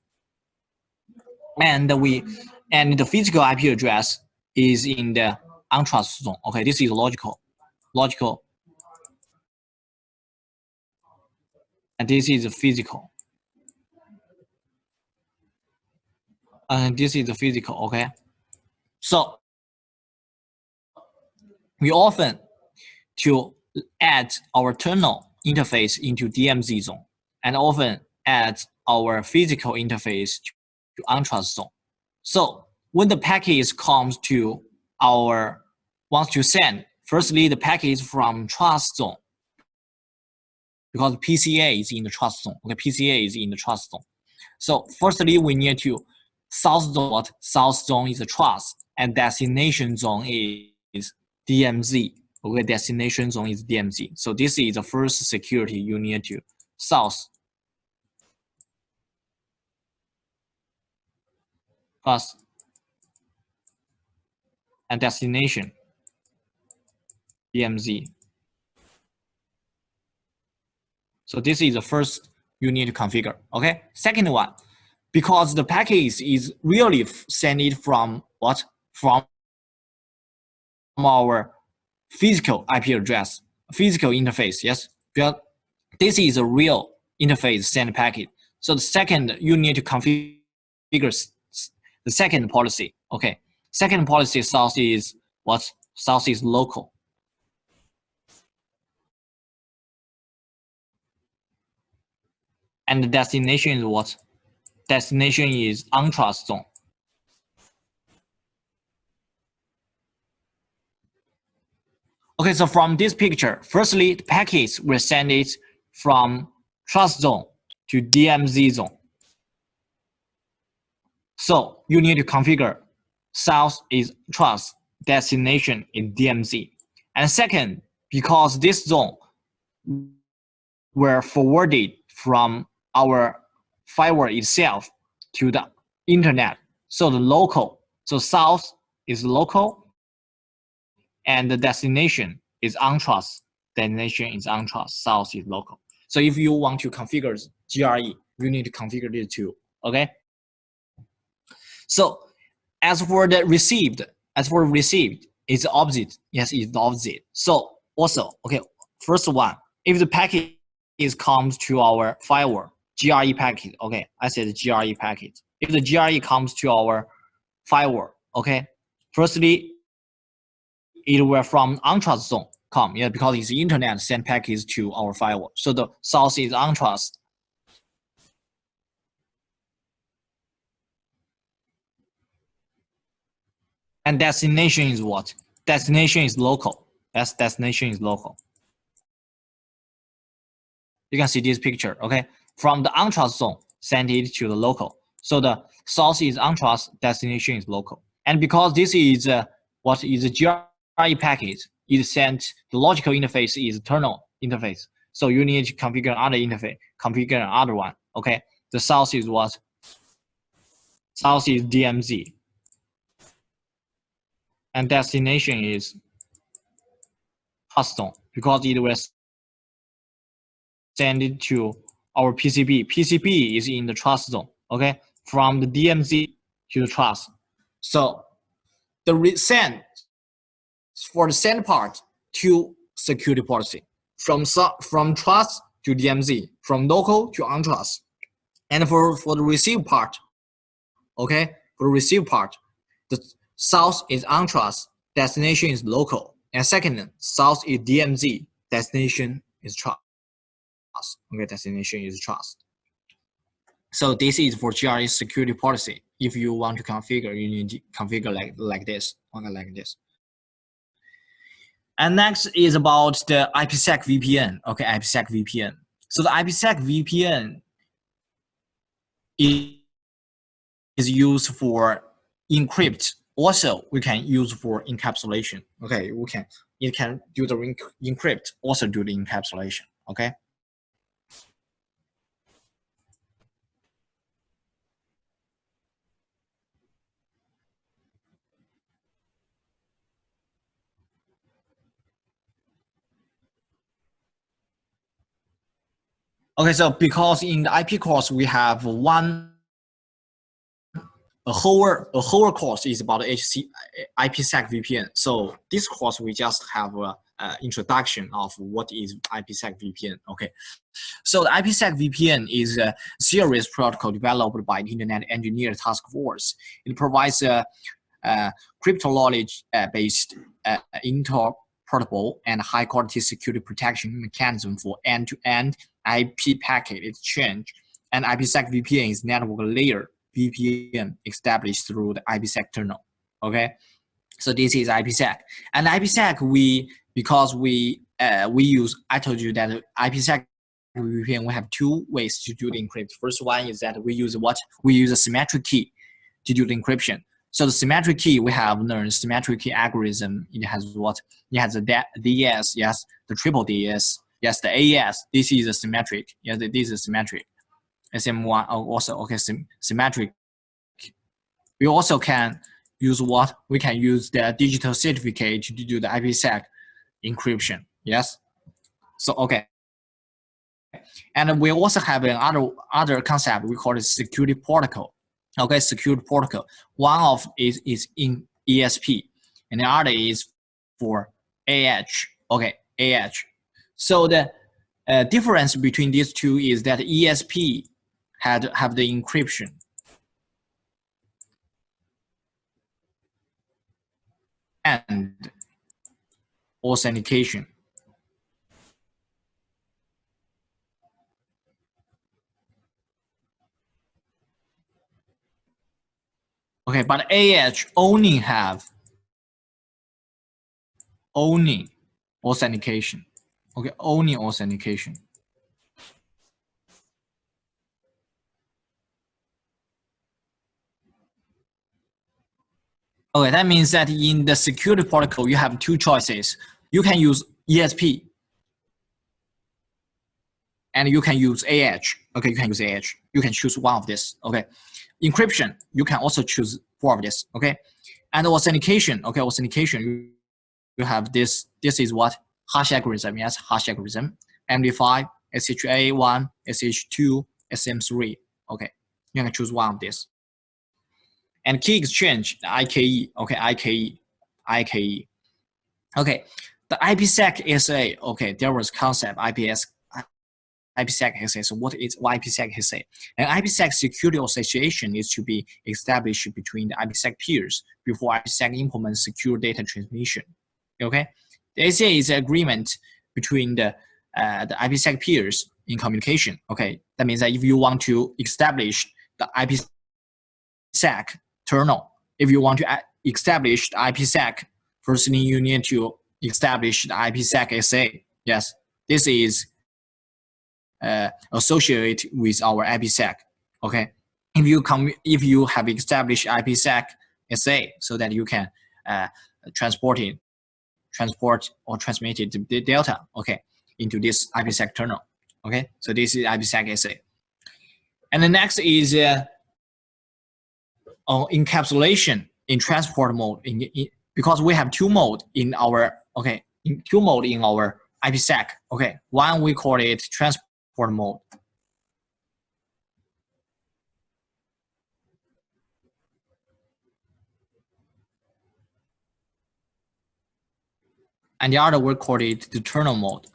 And the physical IP address is in the untrust zone. Okay, this is logical. And this is physical. And this is the physical. Okay, so we often to add our terminal interface into DMZ zone, and often add our physical interface to untrust zone. So when the packet comes to our wants to send, firstly the packet from trust zone, because PCA is in the trust zone. Okay, PCA is in the trust zone. So firstly, we need to south zone. What south zone is a trust, and destination zone is DMZ. Okay, destination zone is DMZ. So this is the first security you need to south plus and destination DMZ. So this is the first you need to configure. Okay. Second one, because the package is really sent it from what? From our physical IP address, physical interface. Yes, because this is a real interface send packet. So the second you need to configure the second policy. Okay. Second policy source is what? Source is local. And the destination is what? Destination is untrust zone. Okay, so from this picture, firstly, the packets will send it from trust zone to DMZ zone. So you need to configure source is trust, destination is DMZ. And second, because this zone were forwarded from our firewall itself to the internet. So the local, so source is local, and the destination is untrust. Destination is untrust. Source is local. So if you want to configure GRE, you need to configure this too. Okay. So as for the received, it's opposite. Yes, it's opposite. So also, okay, first one, if the packet comes to our firewall, GRE packet. Okay, I said GRE packet. If the GRE comes to our firewall, okay, firstly, it will from untrust zone come, yeah, because it's the internet send packets to our firewall. So the source is untrust. And destination is what? Destination is local. That's destination is local. You can see this picture, okay? From the untrust zone, send it to the local. So the source is untrust, destination is local. And because this is what is a GRE packet, it sent the logical interface is internal interface. So you need to configure another interface, configure another one, okay? The source is what? Source is DMZ. And destination is trust zone, because it will send it to our PCB. PCB is in the trust zone, okay? From the DMZ to the trust. So the send for the send part to security policy, from trust to DMZ, from local to untrust. And for the receive part, okay, for the receive part, the source is untrust, destination is local. And second, source is DMZ, destination is trust. Okay, destination is trust. So this is for GRE security policy. If you want to configure, you need to configure like this, okay, like this. And next is about the IPsec VPN. Okay, IPsec VPN. So the IPsec VPN is used for encrypt. Also, we can use for encapsulation. Okay, it can do the encrypt, also do the encapsulation. Okay. Okay, so because in the IP course we have a whole course is about IPsec VPN. So this course we just have a introduction of what is IPsec VPN. Okay, so the IPsec VPN is a serious protocol developed by the Internet Engineer Task Force. It provides a cryptology-based interoperable and high-quality security protection mechanism for end-to-end IP packet exchange. And IPsec VPN is network layer VPN established through the IPsec kernel. Okay, so this is IPsec, and IPsec because we use, I told you that IPsec VPN, we have two ways to do the encrypt. First one is that we use a symmetric key to do the encryption. So the symmetric key, we have learned symmetric key algorithm. It has what? It has the DS, yes, the triple DS, yes, the AES. This is a symmetric. Yes, this is symmetric. SM1 also, okay, symmetric. We also can use what? We can use the digital certificate to do the IPsec encryption. Yes. So okay. And we also have another concept we call it security protocol. Okay, security protocol. One of it is in ESP, and the other is for AH. Okay, AH. So the difference between these two is that ESP have the encryption, and authentication. Okay, but AH only have authentication. Okay, only authentication. Okay, that means that in the security protocol, you have two choices. You can use ESP, and you can use AH. Okay, you can use AH. You can choose one of this. Okay, encryption, you can also choose four of this. Okay, and authentication. Okay, authentication, you have this. This is what? Hash algorithm. Yes, hash algorithm. MD5, SHA1, SH2, SM3. Okay, you can choose one of this. And key exchange, IKE. Okay, IKE. Okay, the IPsec SA. Okay, there was concept IPsec SA. So what is IPsec SA? An IPsec security association is to be established between the IPsec peers before IPsec implements secure data transmission. Okay, the SA is an agreement between the IPsec peers in communication. Okay, that means that if you want to establish the IPsec kernel, if you want to establish the IPsec, first thing you need to establish the IPsec SA. Yes, this is associated with our IPsec. Okay, if you have established IPsec SA, so that you can transport or transmit the data, okay, into this IPsec kernel. Okay, so this is IPsec SA. And the next is encapsulation in transport mode. Because we have two mode in our IPsec. Okay, one we call it transport mode. And the other we call it the kernel mode.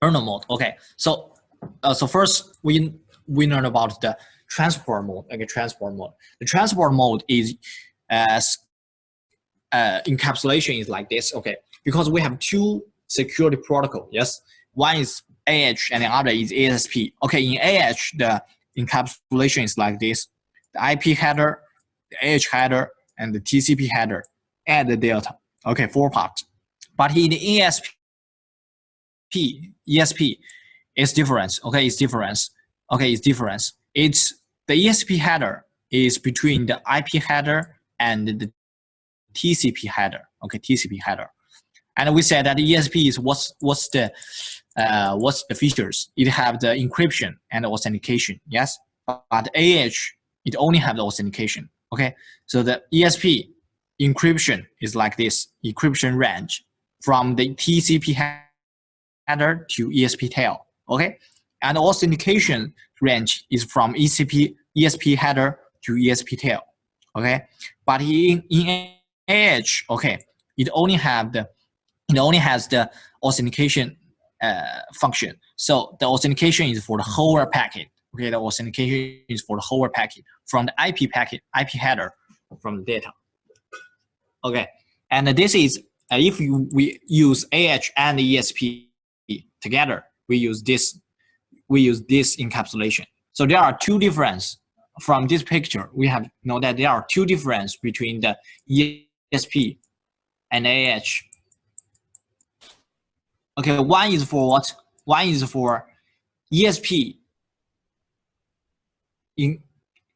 Kernel mode. Okay, so first we learn about the transport mode. Okay, transport mode. The transport mode is encapsulation is like this. Okay, because we have two security protocol. Yes, one is AH and the other is ASP. Okay, in AH the encapsulation is like this: the IP header, the AH header, and the TCP header, and the delta. Okay, four parts. But in the ESP is different. Okay, it's difference. Okay, it's difference. It's the ESP header is between the IP header and the TCP header. Okay, TCP header. And we said that ESP is what's the features? It have the encryption and authentication. Yes, but AH it only have the authentication. Okay, so the ESP encryption is like this: encryption range from the TCP header to ESP tail. Okay, and authentication range is from ESP header to ESP tail. Okay, but in AH, okay, it only has the authentication function. So the authentication is for the whole packet. Okay, the authentication is for the whole packet from the IP header from the data. Okay, and this is we use AH and ESP together, we use this encapsulation. So there are two differences from this picture. We have know that there are two differences between the ESP and AH. Okay, one is for what? One is for ESP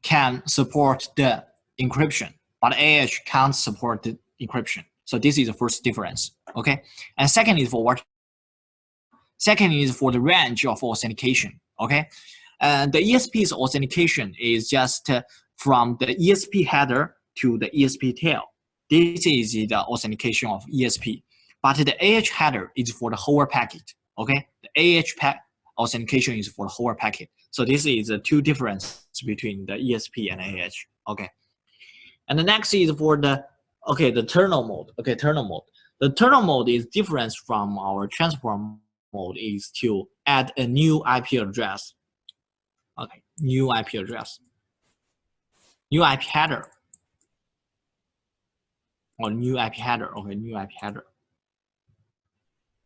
can support the encryption, but AH can't support the encryption. So this is the first difference. Okay, and second is for what? Second is for the range of authentication. Okay, the ESP's authentication is just from the ESP header to the ESP tail. This is the authentication of ESP. But the AH header is for the whole packet. Okay, the AH authentication is for the whole packet. So this is the two differences between the ESP and AH. Okay, and the next is for the the terminal mode. Okay, terminal mode. The terminal mode is different from our transport mode. Is to add a new IP address. Okay, new IP address, new IP header, or new IP header. Okay, new IP header.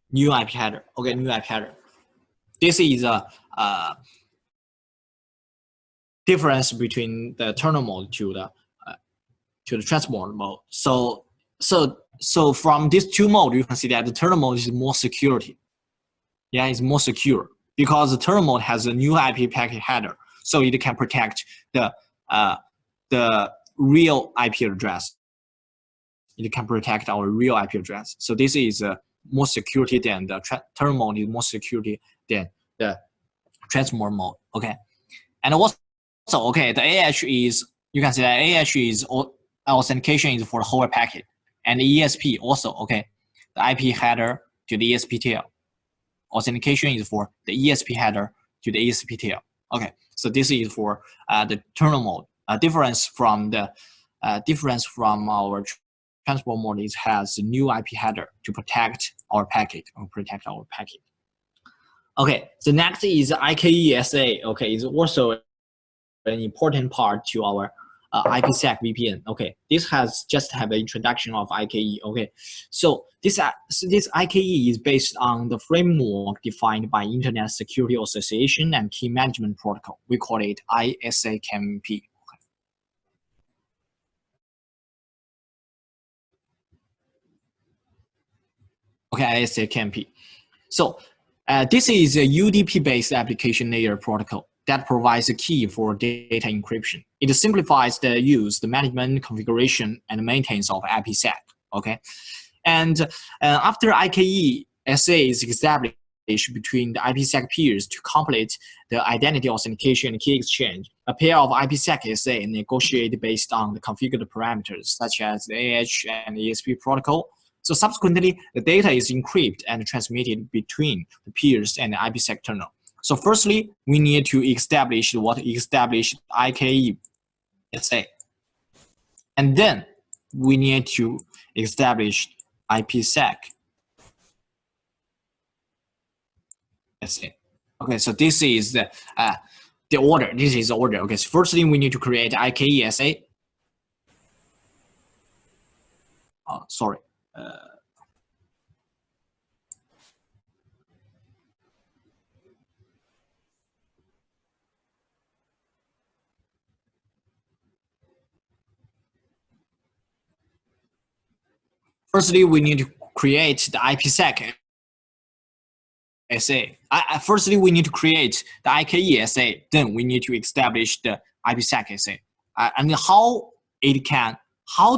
New IP header. Okay, new IP header. This is a difference between the terminal mode to the transport mode. So from these two modes, you can see that the terminal mode is more security. Yeah, it's more secure because the terminal mode has a new IP packet header, so it can protect the real IP address. It can protect our real IP address. So this is more security than the terminal mode is more security than the transport mode. Okay, and also okay, the AH is, you can see that AH is authentication is for the whole packet, and the ESP also. Okay, the IP header to the ESP tail. Authentication is for the ESP header to the ESP tail. Okay, so this is for the terminal mode. Difference from our transport mode is has a new IP header to protect our packet Okay, the next is IKESA. Okay, is also an important part to our IPsec VPN. Okay, this has just have an introduction of IKE. Okay, so this IKE is based on the framework defined by Internet Security Association and Key Management Protocol. We call it ISAKMP. Okay, ISAKMP. So this is a UDP-based application layer protocol that provides a key for data encryption. It simplifies the use, the management, configuration, and maintenance of IPsec. Okay, and after IKESA is established between the IPsec peers to complete the identity authentication and key exchange, a pair of IPsec SA negotiate based on the configured parameters such as the AH and ESP protocol. So subsequently, the data is encrypted and transmitted between the peers and the IPsec kernel. So firstly, we need to establish IKESA. And then we need to establish IPsec. Okay, so this is the order. This is the order. Okay, so firstly, we need to create IKESA. Oh, sorry. Firstly, we need to create the IPsec SA. Firstly, we need to create the IKESA. Then we need to establish the IPsec SA. And how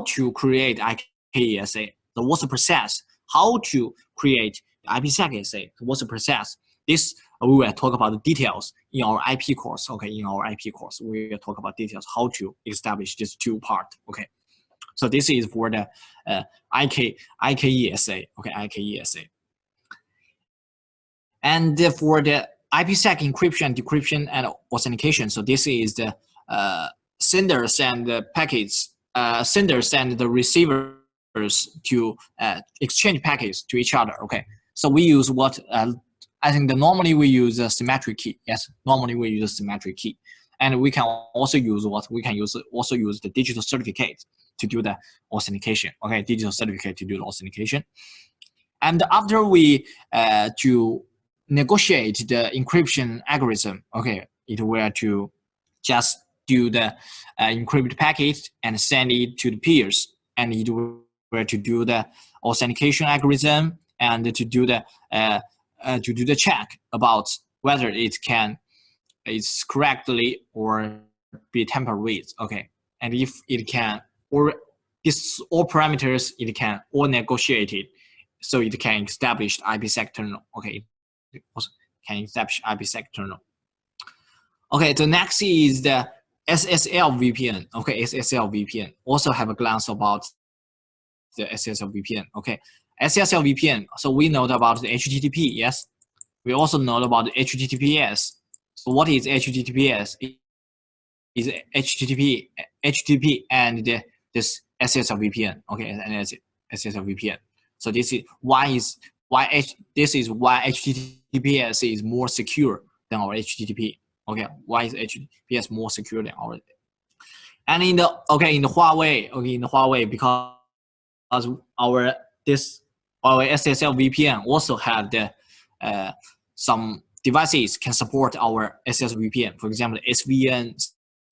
to create IKESA? So what's the process? How to create the IPsec SA? What's the process? This we will talk about the details in our IP course. Okay, in our IP course, we will talk about details how to establish these two parts. Okay. So this is for the IKESA. Okay, IKESA. And for the IPsec encryption, decryption, and authentication. So this is the senders and the packets, senders and the receivers to exchange packets to each other. Okay, so we use what I think normally we use a symmetric key. Yes, normally we use a symmetric key, and we can also use what we can use also use the digital certificate. to do the authentication. Okay, digital certificate to do the authentication. And after we to negotiate the encryption algorithm, okay, it will to just do the encrypt packet and send it to the peers, and it will to do the authentication algorithm and to do the check about whether it's correctly or be tampered with. Okay, and if it can, or this all parameters it can all negotiate it, so it can establish IPsec kernel. Okay, it also can establish IPsec kernel. Okay, the next is the SSL VPN. Okay, SSL VPN. Also have a glance about the SSL VPN. Okay, SSL VPN. So we know about the HTTP. Yes, we also know about the HTTPS. So what is HTTPS? It is HTTP and this SSL VPN. Okay, and SSL VPN. So this is why HTTPS is more secure than our HTTP. Okay, why is HTTPS more secure than our? And in the Huawei, because our SSL VPN also have the some devices can support our SSL VPN. For example, SVN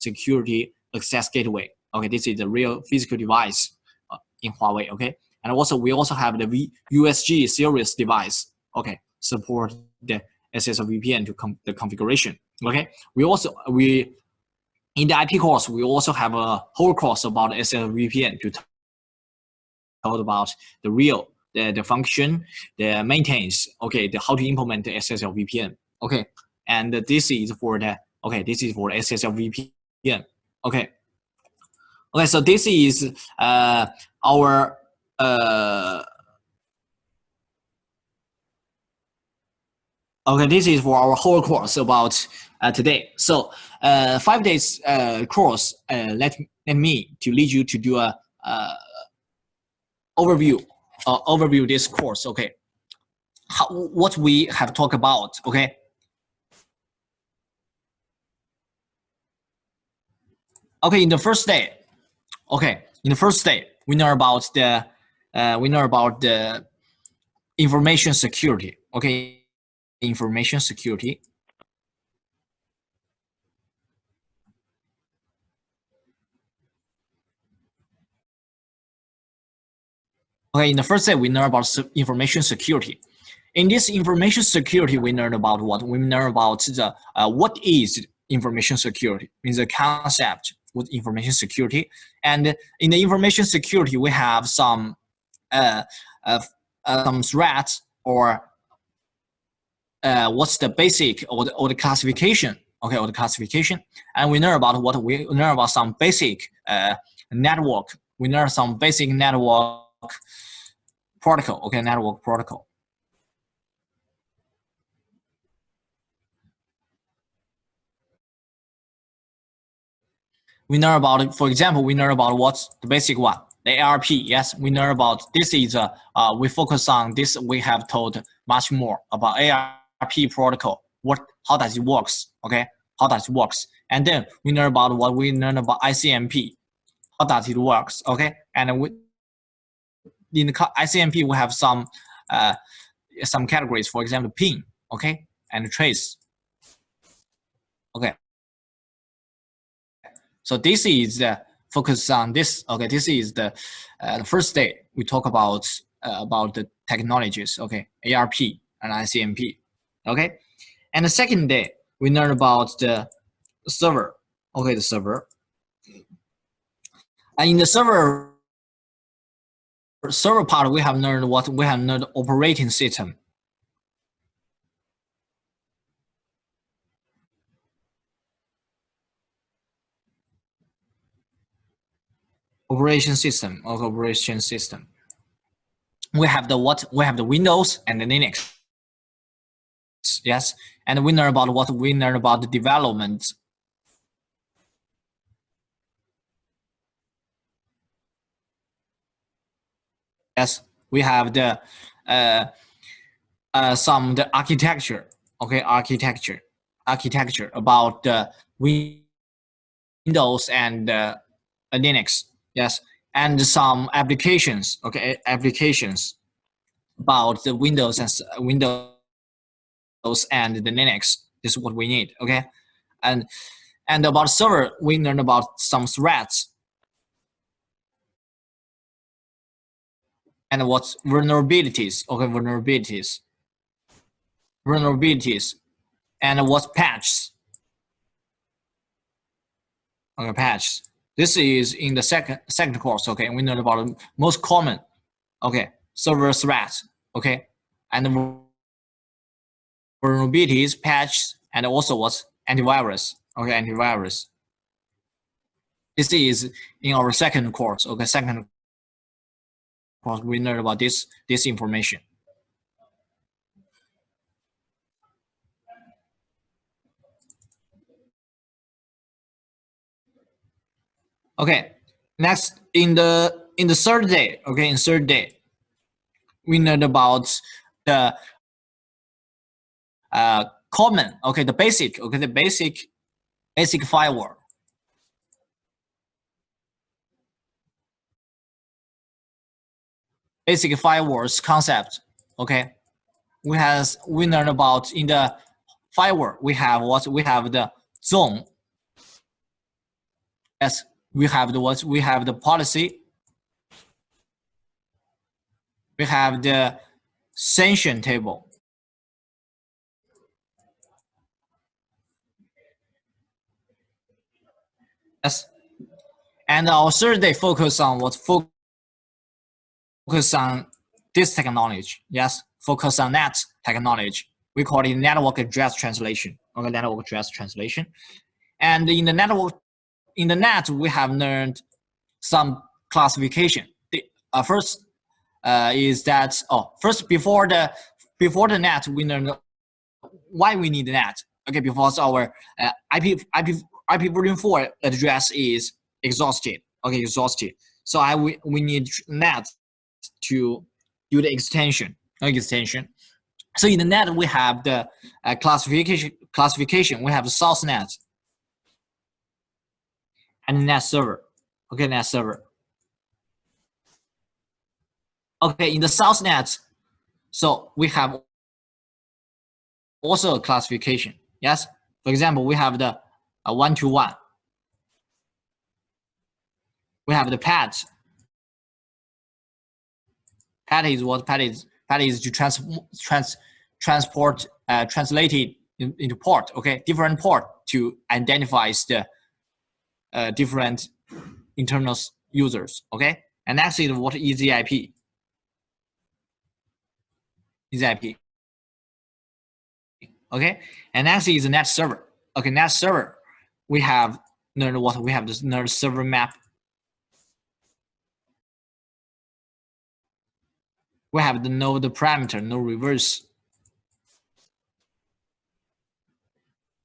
security access gateway. Okay, this is the real physical device in Huawei. Okay, and also we also have the USG series device. Okay, support the SSL VPN to the configuration. Okay, we in the IP course we also have a whole course about SSL VPN to talk about the real the function, the maintenance. Okay, the how to implement the SSL VPN. Okay, and this is for the SSL VPN. Okay. Okay, so this is our okay, this is for our whole course about today. So 5 days course. Let me to lead you to do a overview this course. Okay, what we have talked about. Okay. Okay, in the first day. Okay, in the first day, we know about the information security. Okay, information security. Okay, in the first day, we learn about information security. In this information security, we learn about what? We learn about the what is information security, means the concept with information security. And in the information security, we have some threats or what's the basic or the classification. Okay, or the classification. And we learn about what? We learn about some basic network. We learn some basic network protocol. Okay, network protocol. We learn about, for example, we learn about what's the basic one, the ARP. Yes, we learn about this is we focus on this. We have told much more about ARP protocol. How does it works? Okay, how does it works? And then we learn about what we learn about ICMP. How does it works? Okay, and in the ICMP we have some categories. For example, pin. Okay, and trace. Okay. So this is the focus on this. Okay, this is the first day we talk about the technologies. Okay, ARP and ICMP. Okay, and the second day we learn about the server. Okay, the server. And in the server part, we have learned what? We have learned operating system. Operation system. Okay, operation system. We have the what? We have the Windows and the Linux. Yes, and we learn about what? We learn about the development. Yes, we have the the architecture. Okay, architecture about the Windows and Linux. Yes, and some applications. Okay, applications about the Windows and the Linux. This is what we need. Okay, and about server, we learned about some threats and what's vulnerabilities. Okay, vulnerabilities, and what's patches. Okay, patches. This is in the second course. Okay, we learned about the most common. Okay, server threats. Okay, and vulnerabilities, patches, and also what's antivirus. Okay, antivirus. This is in our second course. Okay, second course we learned about this information. Okay, next in the third day. Okay, in third day, we learned about the common. Okay, the basic. Okay, the basic firewall. Basic firewalls concept. Okay, we learned about in the firewall. We have what? We have the zone. Yes, we have the what? We have the policy. We have the sanction table. Yes, and our third day focus on what? Focus on this technology. Yes, focus on that technology. We call it network address translation. Okay, network address translation. And in the net, we have learned some classification. The first is that first before the net, we learned why we need the net. Okay, because our IP version 4 address is exhausted. Okay, exhausted. So we need net to do the extension. So in the net, we have the classification. We have the source net and net server. Okay, net server. Okay, in the source net, so we have also a classification. Yes, for example, we have the 1-to-1. We have the pad. Pad is what? Pad is to transport translated into port. Okay, different port to identify the different internal users. Okay, and next is what is the IP. Is IP. Okay, and next is the net server. Okay, net server. We have learned what? We have this learned server map. We have the node parameter, no reverse.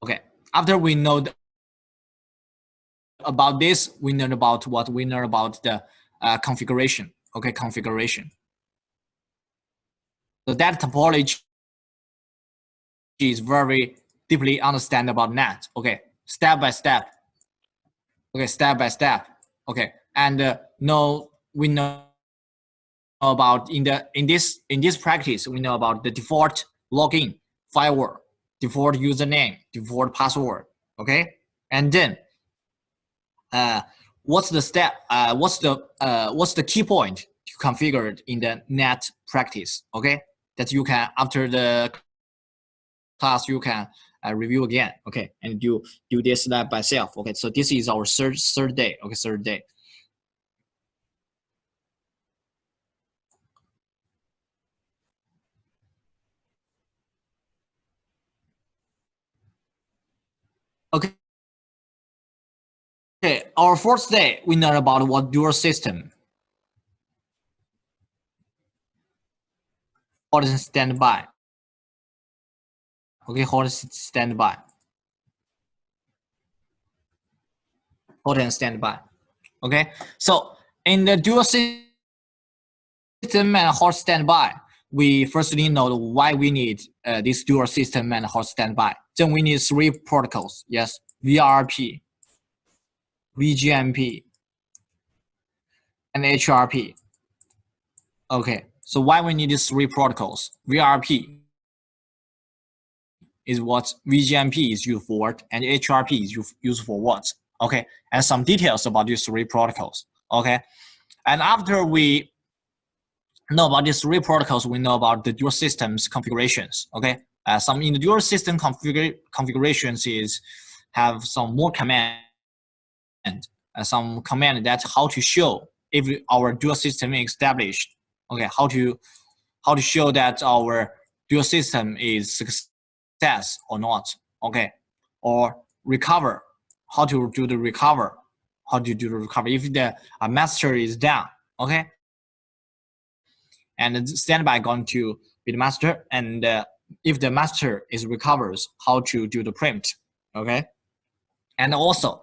Okay, after we know about this, we learn about what? We learn about the configuration. Okay, configuration. So that topology is very deeply understand about net. Okay, step by step. Okay, step by step. Okay, and we know about in this practice, we know about the default login firewall, default username, default password. Okay, and then what's the step? What's the key point to configure it in the net practice? Okay, that you can after the class you can review again. Okay, and do this step by self. Okay, so this is our third day. Okay, third day. Okay. Okay, our fourth day, we learn about what dual system. Hold and standby. Okay, hold and standby. Hold and standby. Okay, so in the dual system and hold standby, we firstly know why we need this dual system and hold standby. Then we need 3 protocols. Yes, VRP, VGMP, and HRP. Okay, so why we need these three protocols? VRP is what VGMP is used for, and HRP is used for what? Okay, and some details about these three protocols. Okay, and after we know about these three protocols, we know about the dual systems configurations. Okay, some in the dual system configurations is have some more command, some command that how to show if our dual system is established. Okay, how to show that our dual system is success or not. Okay, or recover, how to do the recover, if the master is down. Okay, and the standby going to be the master, and if the master is recovers, how to do the prompt. Okay, and also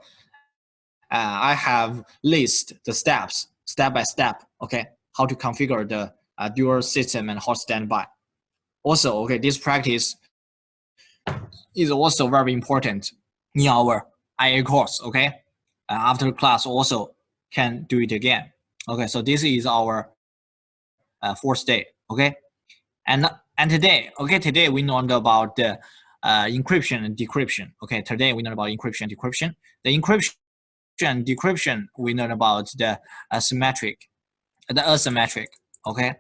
I have list the steps step by step. Okay, how to configure the dual system and hot standby. Also, okay, this practice is also very important in our IA course. Okay, after class also can do it again. Okay, so this is our fourth day. Okay, and today, okay, today we learned about the encryption and decryption. Okay, today we learned about encryption and decryption. The encryption and decryption we learned about the asymmetric. Okay,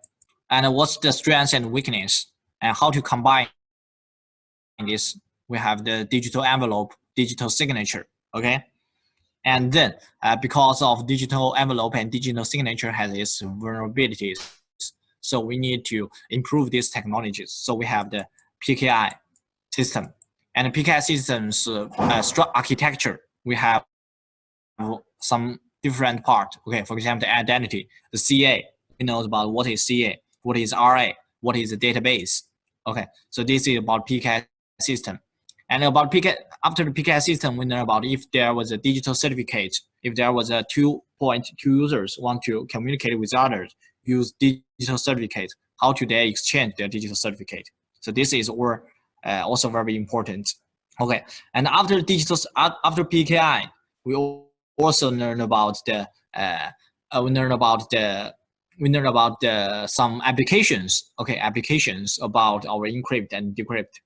and what's the strengths and weakness, and how to combine this. We have the digital envelope, digital signature. Okay, and then because of digital envelope and digital signature has its vulnerabilities, so we need to improve these technologies. So we have the PKI system, and the PKI system's architecture. We have some different part. Okay, for example, the identity, the CA. We know about what is CA, what is RA, what is the database. Okay, so this is about PKI system. And about PKI, after the PKI system, we know about if there was a digital certificate, if there was a 2.2 users want to communicate with others, use digital certificate, how do they exchange their digital certificate? So this is also very important. Okay, and after PKI, we also learn about the some applications. Okay, applications about our encrypt and decrypt,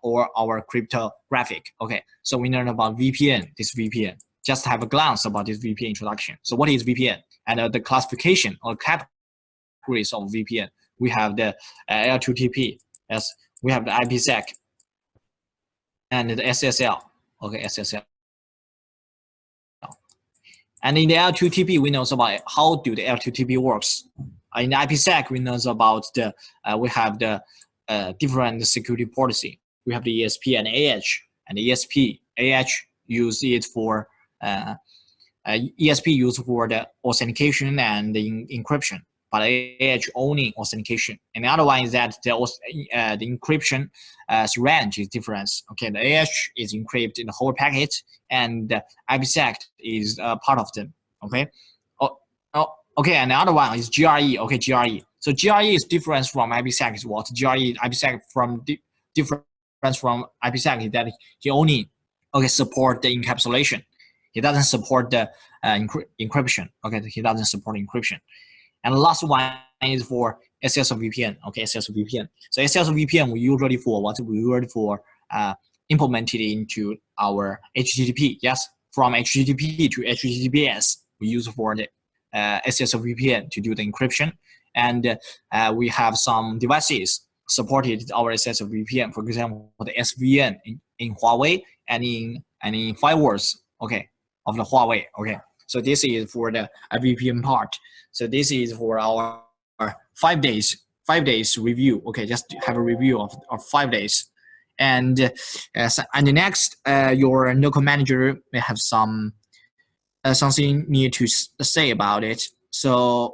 or our cryptographic. Okay, so we learn about VPN. This VPN. Just have a glance about this VPN introduction. So what is VPN? And the classification or categories of VPN. We have the L2TP. Yes, we have the IPsec and the SSL. Okay, SSL. And in the L2TP, we know about how do the L2TP works. In the IPsec, we know about the we have the different security policy. We have the ESP and AH, and the AH use it for ESP used for the authentication and the encryption, but AH only authentication. And the other one is that the encryption range is different. Okay, the AH is encrypted in the whole packet, and the IPsec is part of them. Okay, okay, and the other one is GRE. Okay, GRE. So GRE is different from IPsec. Is what GRE IPsec from different from IPsec is that he only support the encapsulation. He doesn't support the encryption. Okay, he doesn't support encryption. And the last one is for SSL VPN. Okay, SSL VPN. So SSL VPN we usually for what? We usually for implemented into our HTTP. Yes, from HTTP to HTTPS we use for the SSL VPN to do the encryption. And we have some devices supported our SSL VPN. For example, the SVN in Huawei and in firewalls. Okay, of the Huawei. Okay, so this is for the VPN part. So this is for our 5 days review. Okay, just have a review of 5 days. And the next, your local manager may have some something need to say about it. So